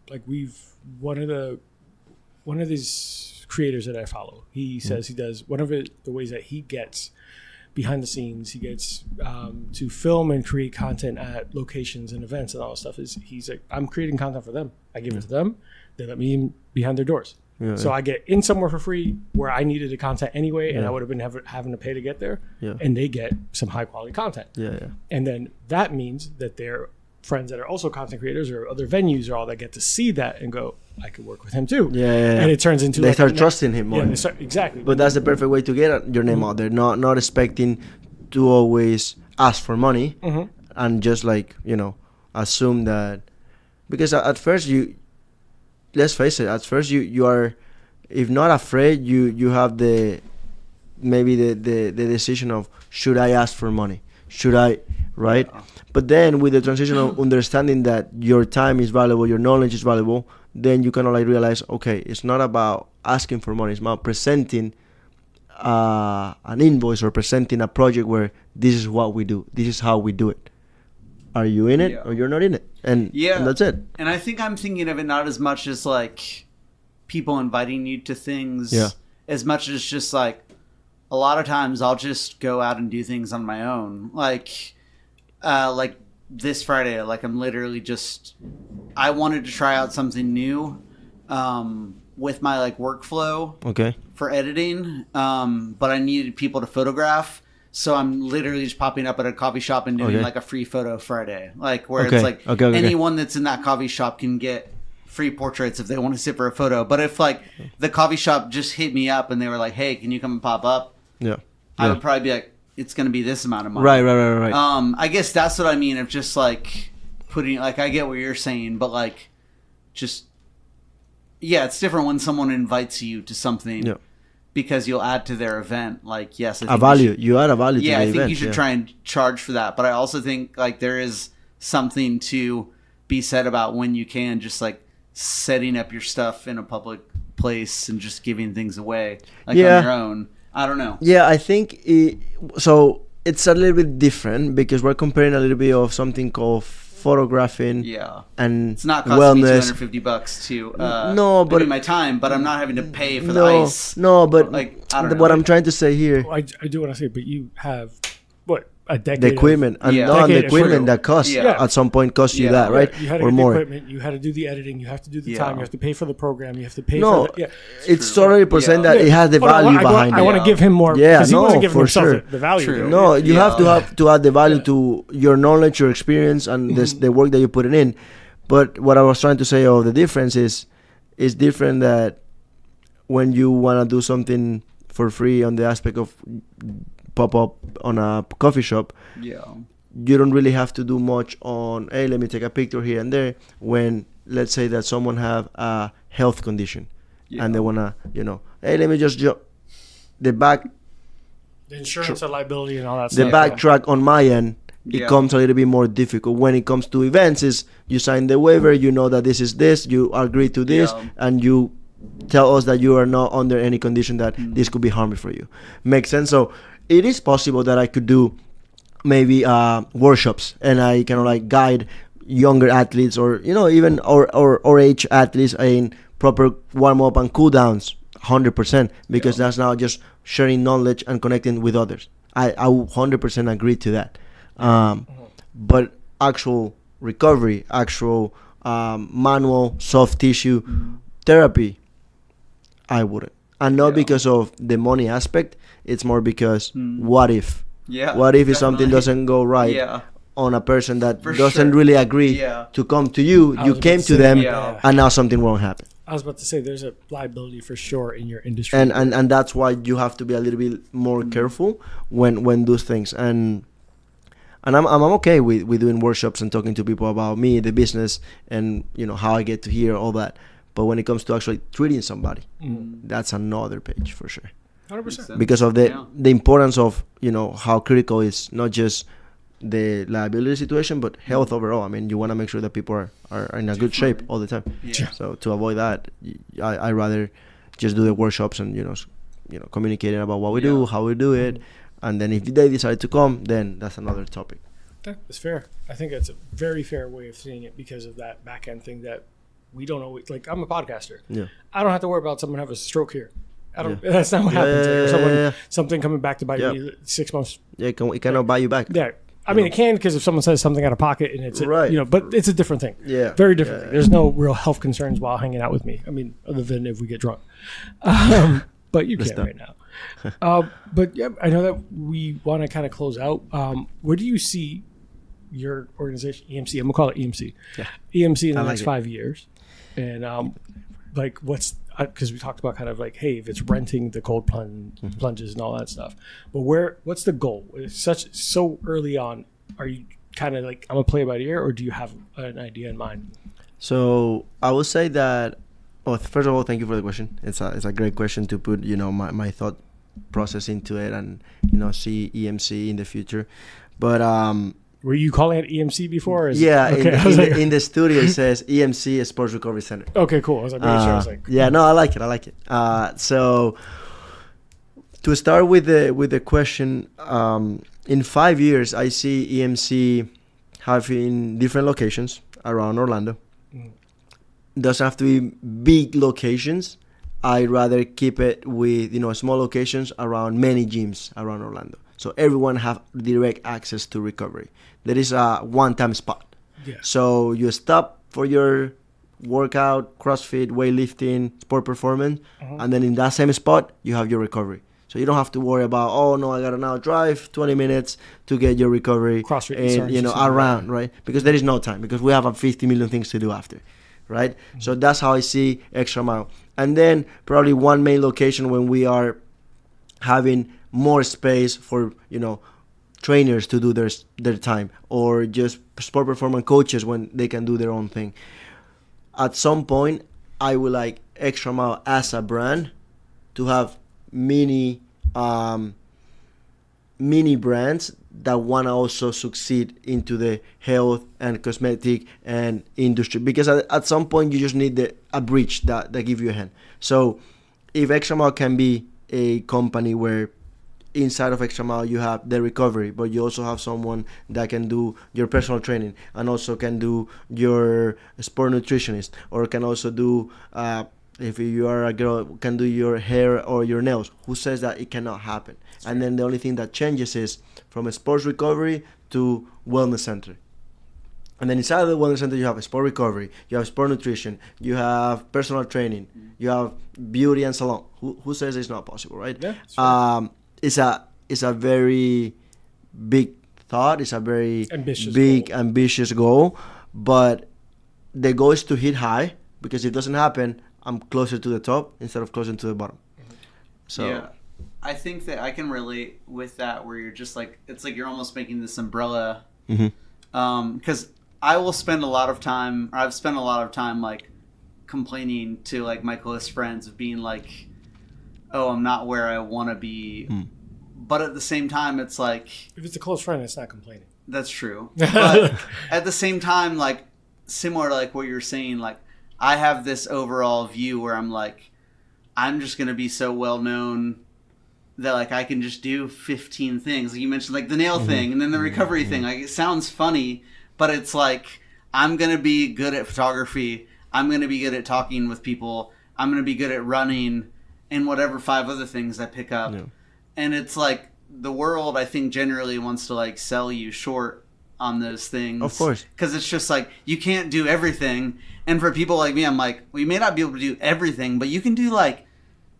of these creators that I follow, he says he does one of the ways that he gets behind the scenes, he gets to film and create content at locations and events and all that stuff, is he's like, I'm creating content for them. I give it to them. They let me in behind their doors. So I get in somewhere for free where I needed the content anyway, and I would have been having to pay to get there. And they get some high quality content. And then that means that their friends that are also content creators or other venues are all that get to see that and go, I could work with him too. And it turns into they start trusting him more. Exactly. But that's the perfect way to get your name out there. Not expecting to always ask for money and just assume that, because at first let's face it, at first you are, if not afraid, you have the maybe the decision of, should I ask for money? Should I, right? Yeah. But then with the transition of understanding that your time is valuable, your knowledge is valuable, then you kind of like realize, okay, it's not about asking for money. It's about presenting an invoice or presenting a project where this is what we do. This is how we do it. Are you in it or you're not in it? And that's it. And I think I'm thinking of it not as much as like people inviting you to things as much as just like a lot of times I'll just go out and do things on my own. Like this Friday, like I'm literally just, I wanted to try out something new with my like workflow for editing, but I needed people to photograph. So I'm literally just popping up at a coffee shop and doing like a free photo Friday, like where it's like anyone that's in that coffee shop can get free portraits if they want to sit for a photo. But if like the coffee shop just hit me up and they were like, "Hey, can you come and pop up?" I would probably be like, "It's going to be this amount of money." Right. I guess that's what I mean of just like putting, like, I get what you're saying, but like just it's different when someone invites you to something. Because you'll add to their event, like, yes, I think a value. You add a value to the event. I think you should try and charge for that. But I also think, like, there is something to be said about when you can just, like, setting up your stuff in a public place and just giving things away, like, on your own. I don't know. Yeah, I think so. It's a little bit different because we're comparing a little bit of something called photographing and it's not costing me $250 to but my time, but I'm not having to pay for the ice. But like, I don't know. What I'm trying to say here, I do want to say, but you have a decade the equipment the equipment that costs at some point costs you that, right? You had to or get more. The equipment, you had to do the editing, you have to do the time, you have to pay for the program, you have to pay for the it's totally present that it has the value behind it. I want to give him more because he wasn't giving himself the value. No, you have to add the value to your knowledge, your experience, and the work that you put in. But what I was trying to say of the difference is different that when you want to do something for free on the aspect of pop up on a coffee shop, you don't really have to do much on, hey, let me take a picture here and there, when let's say that someone have a health condition and they want to, hey, let me just the insurance and liability and all that stuff. The backtrack on my end, it comes a little bit more difficult. When it comes to events, is you sign the waiver, you know that this is this, you agree to this, and you tell us that you are not under any condition that this could be harmful for you. Makes sense? So it is possible that I could do maybe workshops and I kind of like guide younger athletes or even or age athletes in proper warm up and cool downs 100%, because that's now just sharing knowledge and connecting with others. I 100% agree to that. But actual recovery, actual manual soft tissue therapy, I wouldn't. And not because of the money aspect. It's more because what if? What if something doesn't go right on a person that doesn't really agree to come to you? You came to them and now something wrong happened. I was about to say there's a liability for sure in your industry. And that's why you have to be a little bit more careful when those things. And I'm okay with doing workshops and talking to people about me, the business, and how I get to hear all that. But when it comes to actually treating somebody, that's another page for sure. 100%. Because of the importance of how critical is not just the liability situation but health overall. I mean, you want to make sure that people are in a good shape all the time. So to avoid that, I rather just do the workshops and communicating about what we do, how we do it, and then if they decide to come, then that's another topic. That's fair. I think that's a very fair way of seeing it because of that back end thing that we don't always, like, I'm a podcaster. I don't have to worry about someone having a stroke here. I don't. That's not what happens. Or something coming back to bite me 6 months. It cannot buy you back. I mean, it can, because if someone says something out of pocket and it's but it's a different thing. Very different thing. There's no real health concerns while hanging out with me. I mean, other than if we get drunk. But you can't right now. But I know that we want to kind of close out. Where do you see your organization, EMC? I'm gonna call it EMC. EMC in the next 5 years, and like what's because we talked about kind of like, hey, if it's renting the cold plunges and all that stuff, but what's the goal? It's so early on. Are you kind of like, I'm gonna play it by ear, or do you have an idea in mind? So I would say that. First of all, thank you for the question. It's a great question to put my thought process into it and see EMC in the future. But were you calling it EMC before? Or in the studio it says EMC Sports Recovery Center. Okay, cool. I was like, pretty sure. I was like, yeah, no, I like it. So to start with the question, in 5 years I see EMC having different locations around Orlando. Doesn't have to be big locations. I'd rather keep it with small locations around many gyms around Orlando, so everyone have direct access to recovery. There is a one-time spot. Yeah. So you stop for your workout, CrossFit, weightlifting, sport performance, and then in that same spot you have your recovery. So you don't have to worry about, oh no, I gotta now drive 20 minutes to get your recovery and around, right? Because there is no time, because we have 50 million things to do after, right? So that's how I see Extra Mile. And then probably one main location when we are having more space for trainers to do their time, or just sport performance coaches when they can do their own thing. At some point, I would like Extra Mile as a brand to have mini brands that want to also succeed into the health and cosmetic and industry, because at some point you just need a bridge that give you a hand. So if Extra Mile can be a company where inside of Extra Mile you have the recovery, but you also have someone that can do your personal training and also can do your sport nutritionist, or can also do if you are a girl, can do your hair or your nails. Who says that it cannot happen? And then the only thing that changes is from a sports recovery to wellness center. And then inside of the wellness center, you have a sport recovery, you have sport nutrition, you have personal training, you have beauty and salon. Who says it's not possible, right? Yeah, it's a very big thought. It's a very ambitious goal. But the goal is to hit high, because if it doesn't happen, I'm closer to the top instead of closer to the bottom. So yeah, I think that I can relate with that, where you're just like, it's like you're almost making this umbrella. Because I've spent a lot of time like complaining to like my close friends of being like, oh, I'm not where I want to be. But at the same time, it's like, if it's a close friend, it's not complaining. That's true. But at the same time, like, similar to like what you're saying, like, I have this overall view where I'm like, I'm just going to be so well known that like I can just do 15 things. Like you mentioned, like the nail thing and then the recovery thing. Like it sounds funny, but it's like, I'm going to be good at photography. I'm going to be good at talking with people. I'm going to be good at running and whatever 5 other things I pick up. Yeah. And it's like the world, I think, generally wants to like sell you short on those things. Of course. Because it's just like, you can't do everything. And for people like me, I'm like, we may not be able to do everything, but you can do like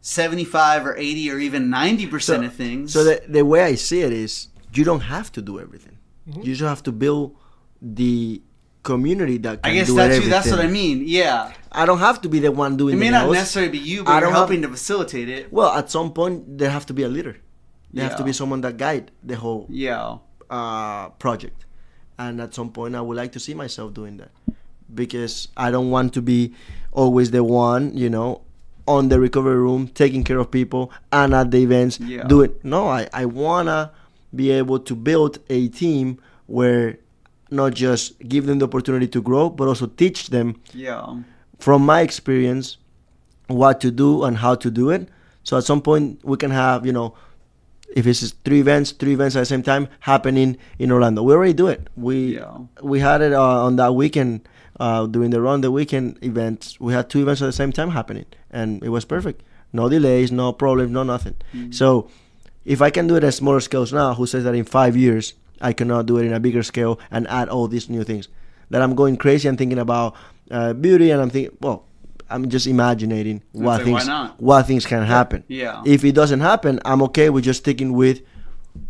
75 or 80 or even 90% of things. So the way I see it is, you don't have to do everything. You just have to build the community that can do everything. That's what I mean. Yeah. I don't have to be the one doing it. It may not necessarily be you, but you're helping to facilitate it. Well, at some point, there have to be a leader. There have to be someone that guide the whole project. And at some point, I would like to see myself doing that. Because I don't want to be always the one, on the recovery room, taking care of people, and at the events, do it. No, I want to be able to build a team where not just give them the opportunity to grow, but also teach them from my experience what to do and how to do it. So at some point, we can have, if it's 3 events at the same time happening in Orlando. We already do it. We had it on that weekend. During the weekend events, we had 2 events at the same time happening, and it was perfect. No delays, no problems, no nothing. So if I can do it at smaller scales now, who says that in 5 years I cannot do it in a bigger scale and add all these new things? That I'm going crazy and thinking about beauty, and I'm thinking, well, I'm just imagining what things can happen. Yeah. If it doesn't happen, I'm okay with just sticking with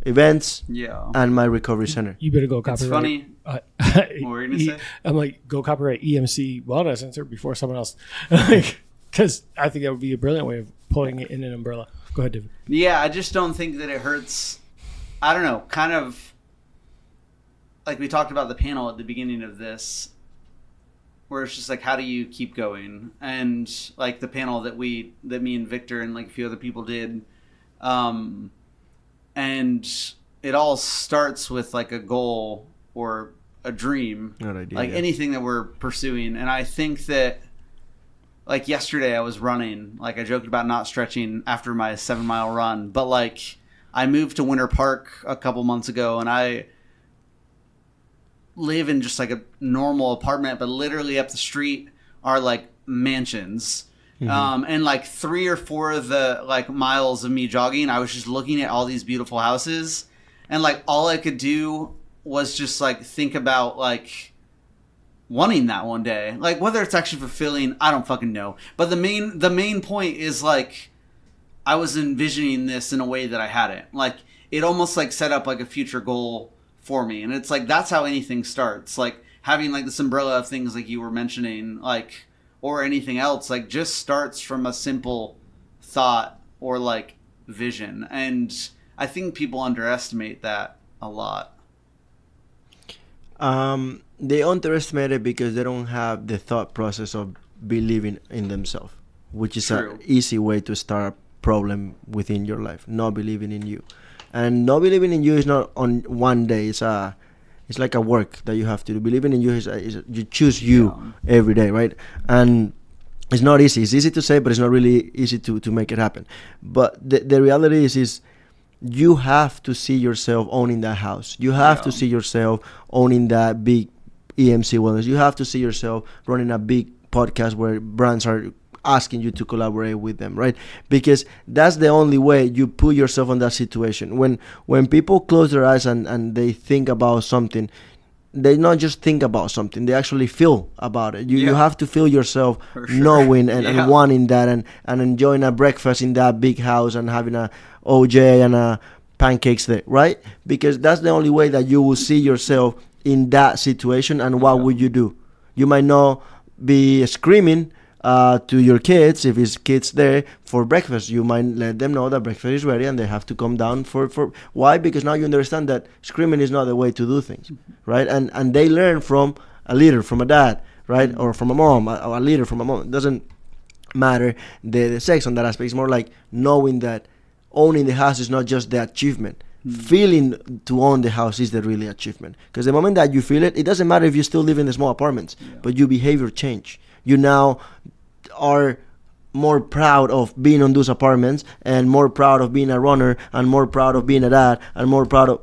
events and my recovery center. You better go copyright. It's funny. What were you going to say? I'm like, go copyright EMC Wellness Center before someone else. Because I think that would be a brilliant way of pulling it in an umbrella. Go ahead, David. Yeah, I just don't think that it hurts. I don't know, kind of like we talked about the panel at the beginning of this, where it's just like, how do you keep going? And like the panel that me and Victor and like a few other people did, And it all starts with like a goal or a dream, like anything that we're pursuing. And I think that, like yesterday I was running, like I joked about not stretching after my 7-mile run, but like I moved to Winter Park a couple months ago, and I live in just like a normal apartment, but literally up the street are like mansions. And like 3 or 4 of the like miles of me jogging, I was just looking at all these beautiful houses, and like all I could do was just like think about like wanting that one day. Like whether it's actually fulfilling, I don't fucking know. But the main point is like I was envisioning this in a way that I hadn't. Like it almost like set up like a future goal for me, and it's like that's how anything starts. Like having like this umbrella of things like you were mentioning, like, or anything else, like just starts from a simple thought or like vision. And I think people underestimate that a lot. They underestimate it because they don't have the thought process of believing in themselves, which is an easy way to start a problem within your life. Not believing in you, and not believing in you is not on one day. It's like a work that you have to do. Believing in you is you choose you every day, right? And it's not easy. It's easy to say, but it's not really easy to make it happen. But the reality is you have to see yourself owning that house. You have to see yourself owning that big EMC wellness. You have to see yourself running a big podcast where brands are asking you to collaborate with them, right? Because that's the only way you put yourself in that situation. When people close their eyes and they think about something, they not just think about something, they actually feel about it. You have to feel yourself knowing and wanting that and enjoying a breakfast in that big house and having a OJ and a pancakes there, right? Because that's the only way that you will see yourself in that situation. And what would you do? You might not be screaming to your kids, if it's kids there for breakfast. You might let them know that breakfast is ready and they have to come down for why? Because now you understand that screaming is not the way to do things, right? And they learn from a leader, from a dad, right? Or from a mom, a leader from a mom. It doesn't matter the sex on that aspect. It's more like knowing that owning the house is not just the achievement. Feeling to own the house is the really achievement. Because the moment that you feel it, it doesn't matter if you still live in the small apartments, but your behavior change. You now are more proud of being on those apartments, and more proud of being a runner, and more proud of being a dad, and more proud of...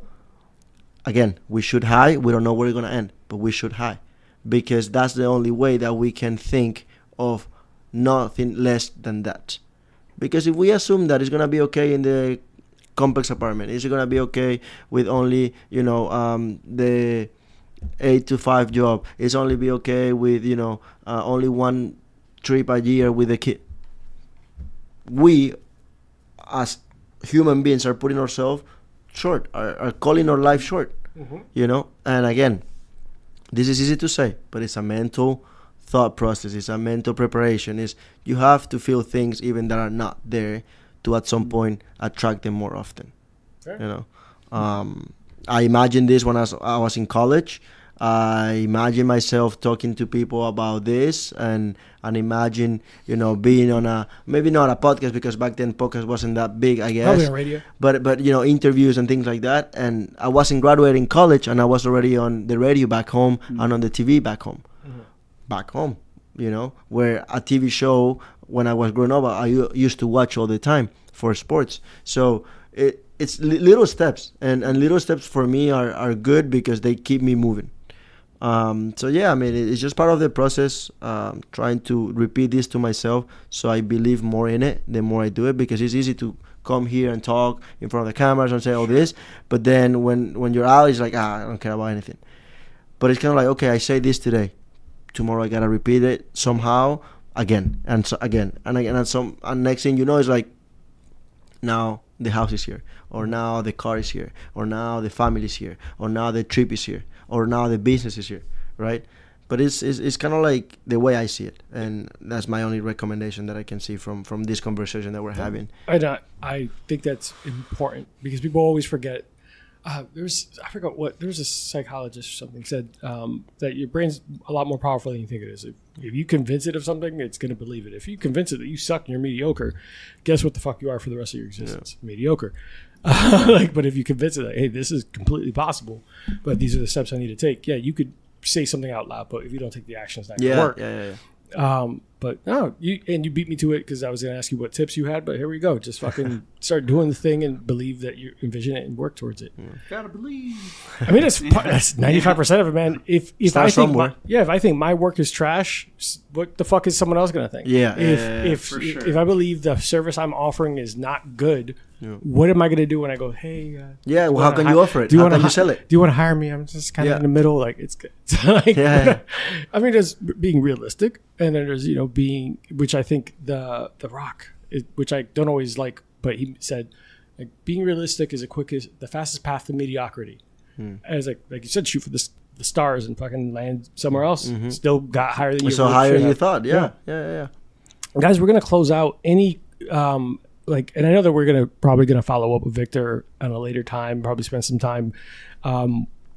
Again, we should high. We don't know where it's going to end, but we should high. Because that's the only way that we can think of nothing less than that. Because if we assume that it's going to be okay in the complex apartment, it's going to be okay with only, the 8 to 5 job, it's only be okay with, only one trip a year with a kid. We, as human beings, are putting ourselves short, are calling our life short, And again, this is easy to say, but it's a mental thought process. It's a mental preparation. You have to feel things even that are not there to at some point attract them more often. Fair. I imagined this when I was in college. I imagine myself talking to people about this, and imagine, being on a, maybe not a podcast, because back then podcast wasn't that big, I guess. Probably on radio. But interviews and things like that. And I wasn't graduating college, and I was already on the radio back home and on the TV back home. Back home, where a TV show when I was growing up, I used to watch all the time for sports. So it's little steps, and little steps for me are good because they keep me moving. It's just part of the process, trying to repeat this to myself so I believe more in it the more I do it, because it's easy to come here and talk in front of the cameras and say all this, but then when you're out, it's like, I don't care about anything. But it's kind of like, okay, I say this today, tomorrow I gotta repeat it somehow again and so again and again, and next thing you know, it's like, now the house is here, or now the car is here, or now the family is here, or now the trip is here, or now the business is here, right? But it's kind of like the way I see it, and that's my only recommendation that I can see from this conversation that we're having. I think that's important, because people always forget. There's a psychologist or something said that your brain's a lot more powerful than you think it is. If you convince it of something, it's going to believe it. If you convince it that you suck and you're mediocre, guess what the fuck you are for the rest of your existence? Mediocre. But if you convince it that, hey, this is completely possible, but these are the steps I need to take. Yeah, you could say something out loud, but if you don't take the action, it's not going to work. But no, you beat me to it because I was going to ask you what tips you had, but here we go. Just fucking start doing the thing and believe that you envision it and work towards it. Gotta believe. I mean, that's 95% of it, man. If I think my work is trash, what the fuck is someone else going to think? If I believe the service I'm offering is not good, what am I going to do when I go, hey? How can you offer it? How can you sell it? Do you want to hire me? I'm just kind of in the middle. Like, it's good. I mean, there's being realistic, and then there's being, which I think the Rock, which I don't always like, but he said, like, being realistic is the fastest path to mediocrity. As like you said, shoot for the stars and fucking land somewhere else. Still got higher than you. So higher than you thought. Yeah. Guys, we're gonna close out any and I know that we're probably gonna follow up with Victor at a later time. Probably spend some time.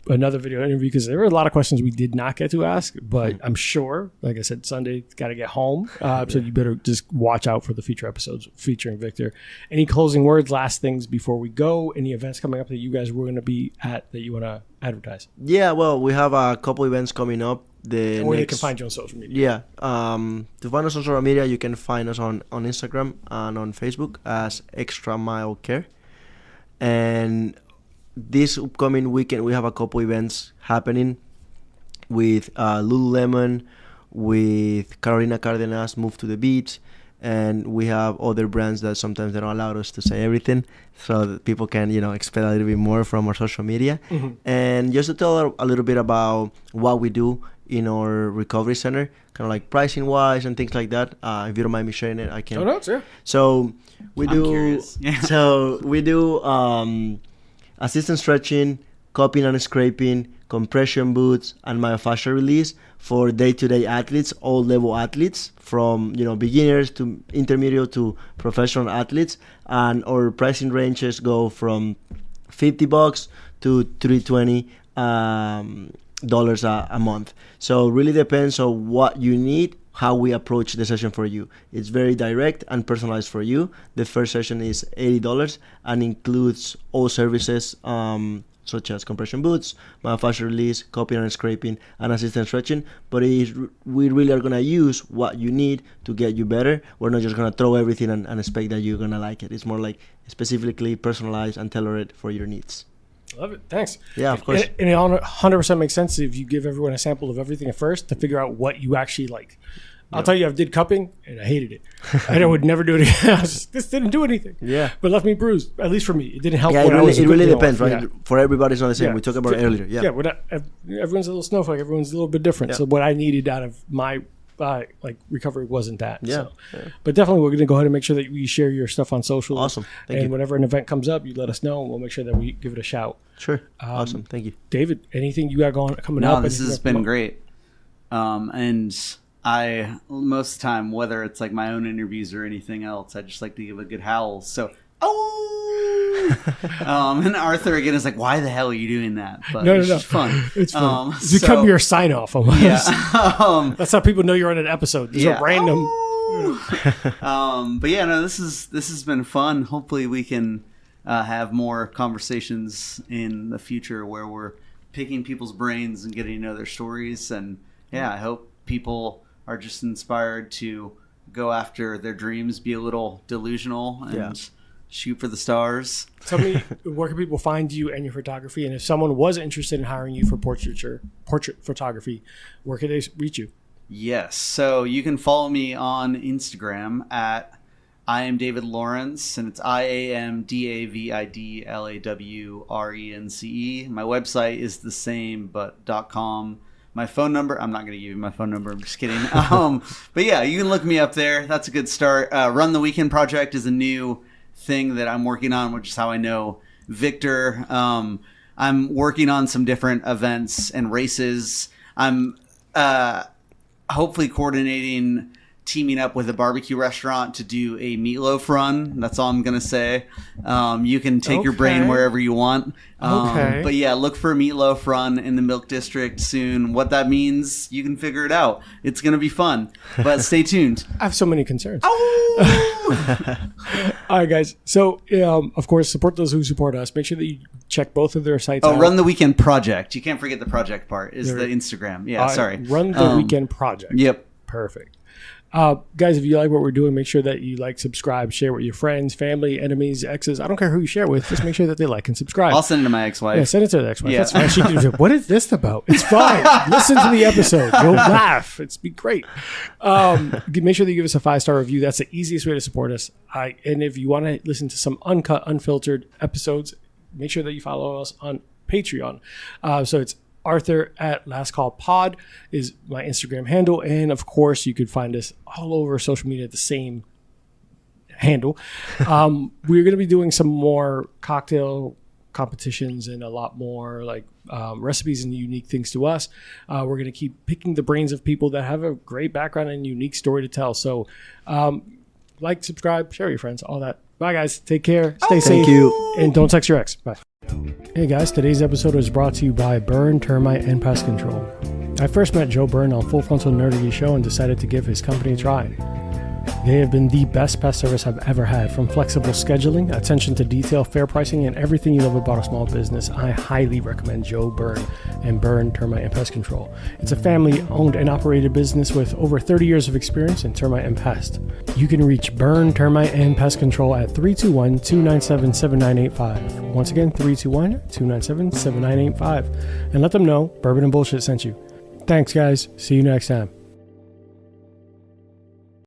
Another video interview because there were a lot of questions we did not get to ask, but I'm sure, like I said, Sunday got to get home, so you better just watch out for the future episodes featuring Victor. Any closing words, last things before we go? Any events coming up that you guys were going to be at that you want to advertise? Yeah, well, we have a couple events coming up. They can find you on social media. To find us on social media, you can find us on Instagram and on Facebook as Extra Mile Care. And this upcoming weekend, we have a couple events happening with Lululemon, with Carolina Cardenas, Move to the Beach, and we have other brands that sometimes they don't allow us to say everything, so that people can, expect a little bit more from our social media. And just to tell a little bit about what we do in our recovery center, kind of like pricing wise and things like that. If you don't mind me sharing it, I can. Oh, no, yeah. So we I'm do. Curious. Yeah. So we do. Assistant stretching, cupping and scraping, compression boots, and myofascial release for day-to-day athletes, all level athletes, from beginners to intermediate to professional athletes. And our pricing ranges go from $50 to $320 a month. So it really depends on what you need, how we approach the session for you. It's very direct and personalized for you. The first session is $80 and includes all services such as compression boots, myofascial release, cupping and scraping, and assistant stretching. But we really are going to use what you need to get you better. We're not just going to throw everything and expect that you're going to like it. It's more like specifically personalized and tailored for your needs. Love it. Thanks. Yeah, of course. And it 100% makes sense if you give everyone a sample of everything at first to figure out what you actually like. I'll tell you, I did cupping and I hated it. And I would never do it again. This didn't do anything. Yeah. But left me bruised, at least for me. It didn't help. Yeah, it really depends, right? Yeah. For everybody, it's not the same. We talked about it earlier. Yeah. Everyone's a little snowflake. Everyone's a little bit different. Yeah. So what I needed out of my recovery wasn't that. Yeah. But definitely, we're going to go ahead and make sure that we share your stuff on social. Awesome. Thank you. Whenever an event comes up, you let us know, and we'll make sure that we give it a shout. Sure. Awesome. Thank you, David. Anything you got coming up? No, this has been great. And I, most of the time, whether it's like my own interviews or anything else, I just like to give a good howl. So, and Arthur again is like, why the hell are you doing that? But no. It's fun. It's fun. It's become your sign off almost. Yeah. That's how people know you're on an episode. There's a random. But yeah, no, this has been fun. Hopefully we can have more conversations in the future where we're picking people's brains and getting to know their stories. And yeah, I hope people are just inspired to go after their dreams, be a little delusional, and shoot for the stars. Tell me, where can people find you and your photography? And if someone was interested in hiring you for portraiture photography, where can they reach you? Yes, so you can follow me on Instagram at I am David Lawrence, and it's IAMDAVIDLAWRENCE. My website is the same, but .com. My phone number, I'm not going to give you my phone number. I'm just kidding. But yeah, you can look me up there. That's a good start. Run the Weekend Project is a new thing that I'm working on, which is how I know Victor. I'm working on some different events and races. I'm hopefully coordinating teaming up with a barbecue restaurant to do a meatloaf run. That's all I'm gonna say. You can take your brain wherever you want. But yeah, look for a meatloaf run in the Milk District soon. What that means, you can figure it out. It's gonna be fun. But stay tuned. I have so many concerns. All right, guys. So, of course, support those who support us. Make sure that you check both of their sites out. Run the Weekend Project. You can't forget the project part. Is the Instagram. Yeah, sorry. Run the Weekend Project. Yep. Perfect. Guys, if you like what we're doing, make sure that you like, subscribe, share with your friends, family, enemies, exes. I don't care who you share with. Just make sure that they like and subscribe. I'll send it to my ex-wife. Yeah, send it to the ex-wife. That's fine. She can do, what is this about? It's fine. Listen to the episode. You'll laugh. It's be great. Make sure that you give us a 5-star review. That's the easiest way to support us. And if you want to listen to some uncut, unfiltered episodes, make sure that you follow us on Patreon. So it's Arthur at Last Call Pod is my Instagram handle. And of course, you could find us all over social media at the same handle. We're going to be doing some more cocktail competitions and a lot more like recipes and unique things to us. We're going to keep picking the brains of people that have a great background and unique story to tell. So like, subscribe, share with your friends, all that. Bye, guys. Take care. Stay safe. Thank you. And don't text your ex. Bye. Hey guys, today's episode is brought to you by Burn Termite and Pest Control. I first met Joe Byrne on Full Frontal Nerdy Show and decided to give his company a try. They have been the best pest service I've ever had, from flexible scheduling, attention to detail, fair pricing, and everything you love about a small business. I highly recommend Joe Byrne and Burn Termite and Pest Control. It's a family-owned and operated business with over 30 years of experience in termite and pest. You can reach Burn Termite and Pest Control at 321-297-7985. Once again, 321-297-7985. And let them know Bourbon and Bullshit sent you. Thanks, guys. See you next time.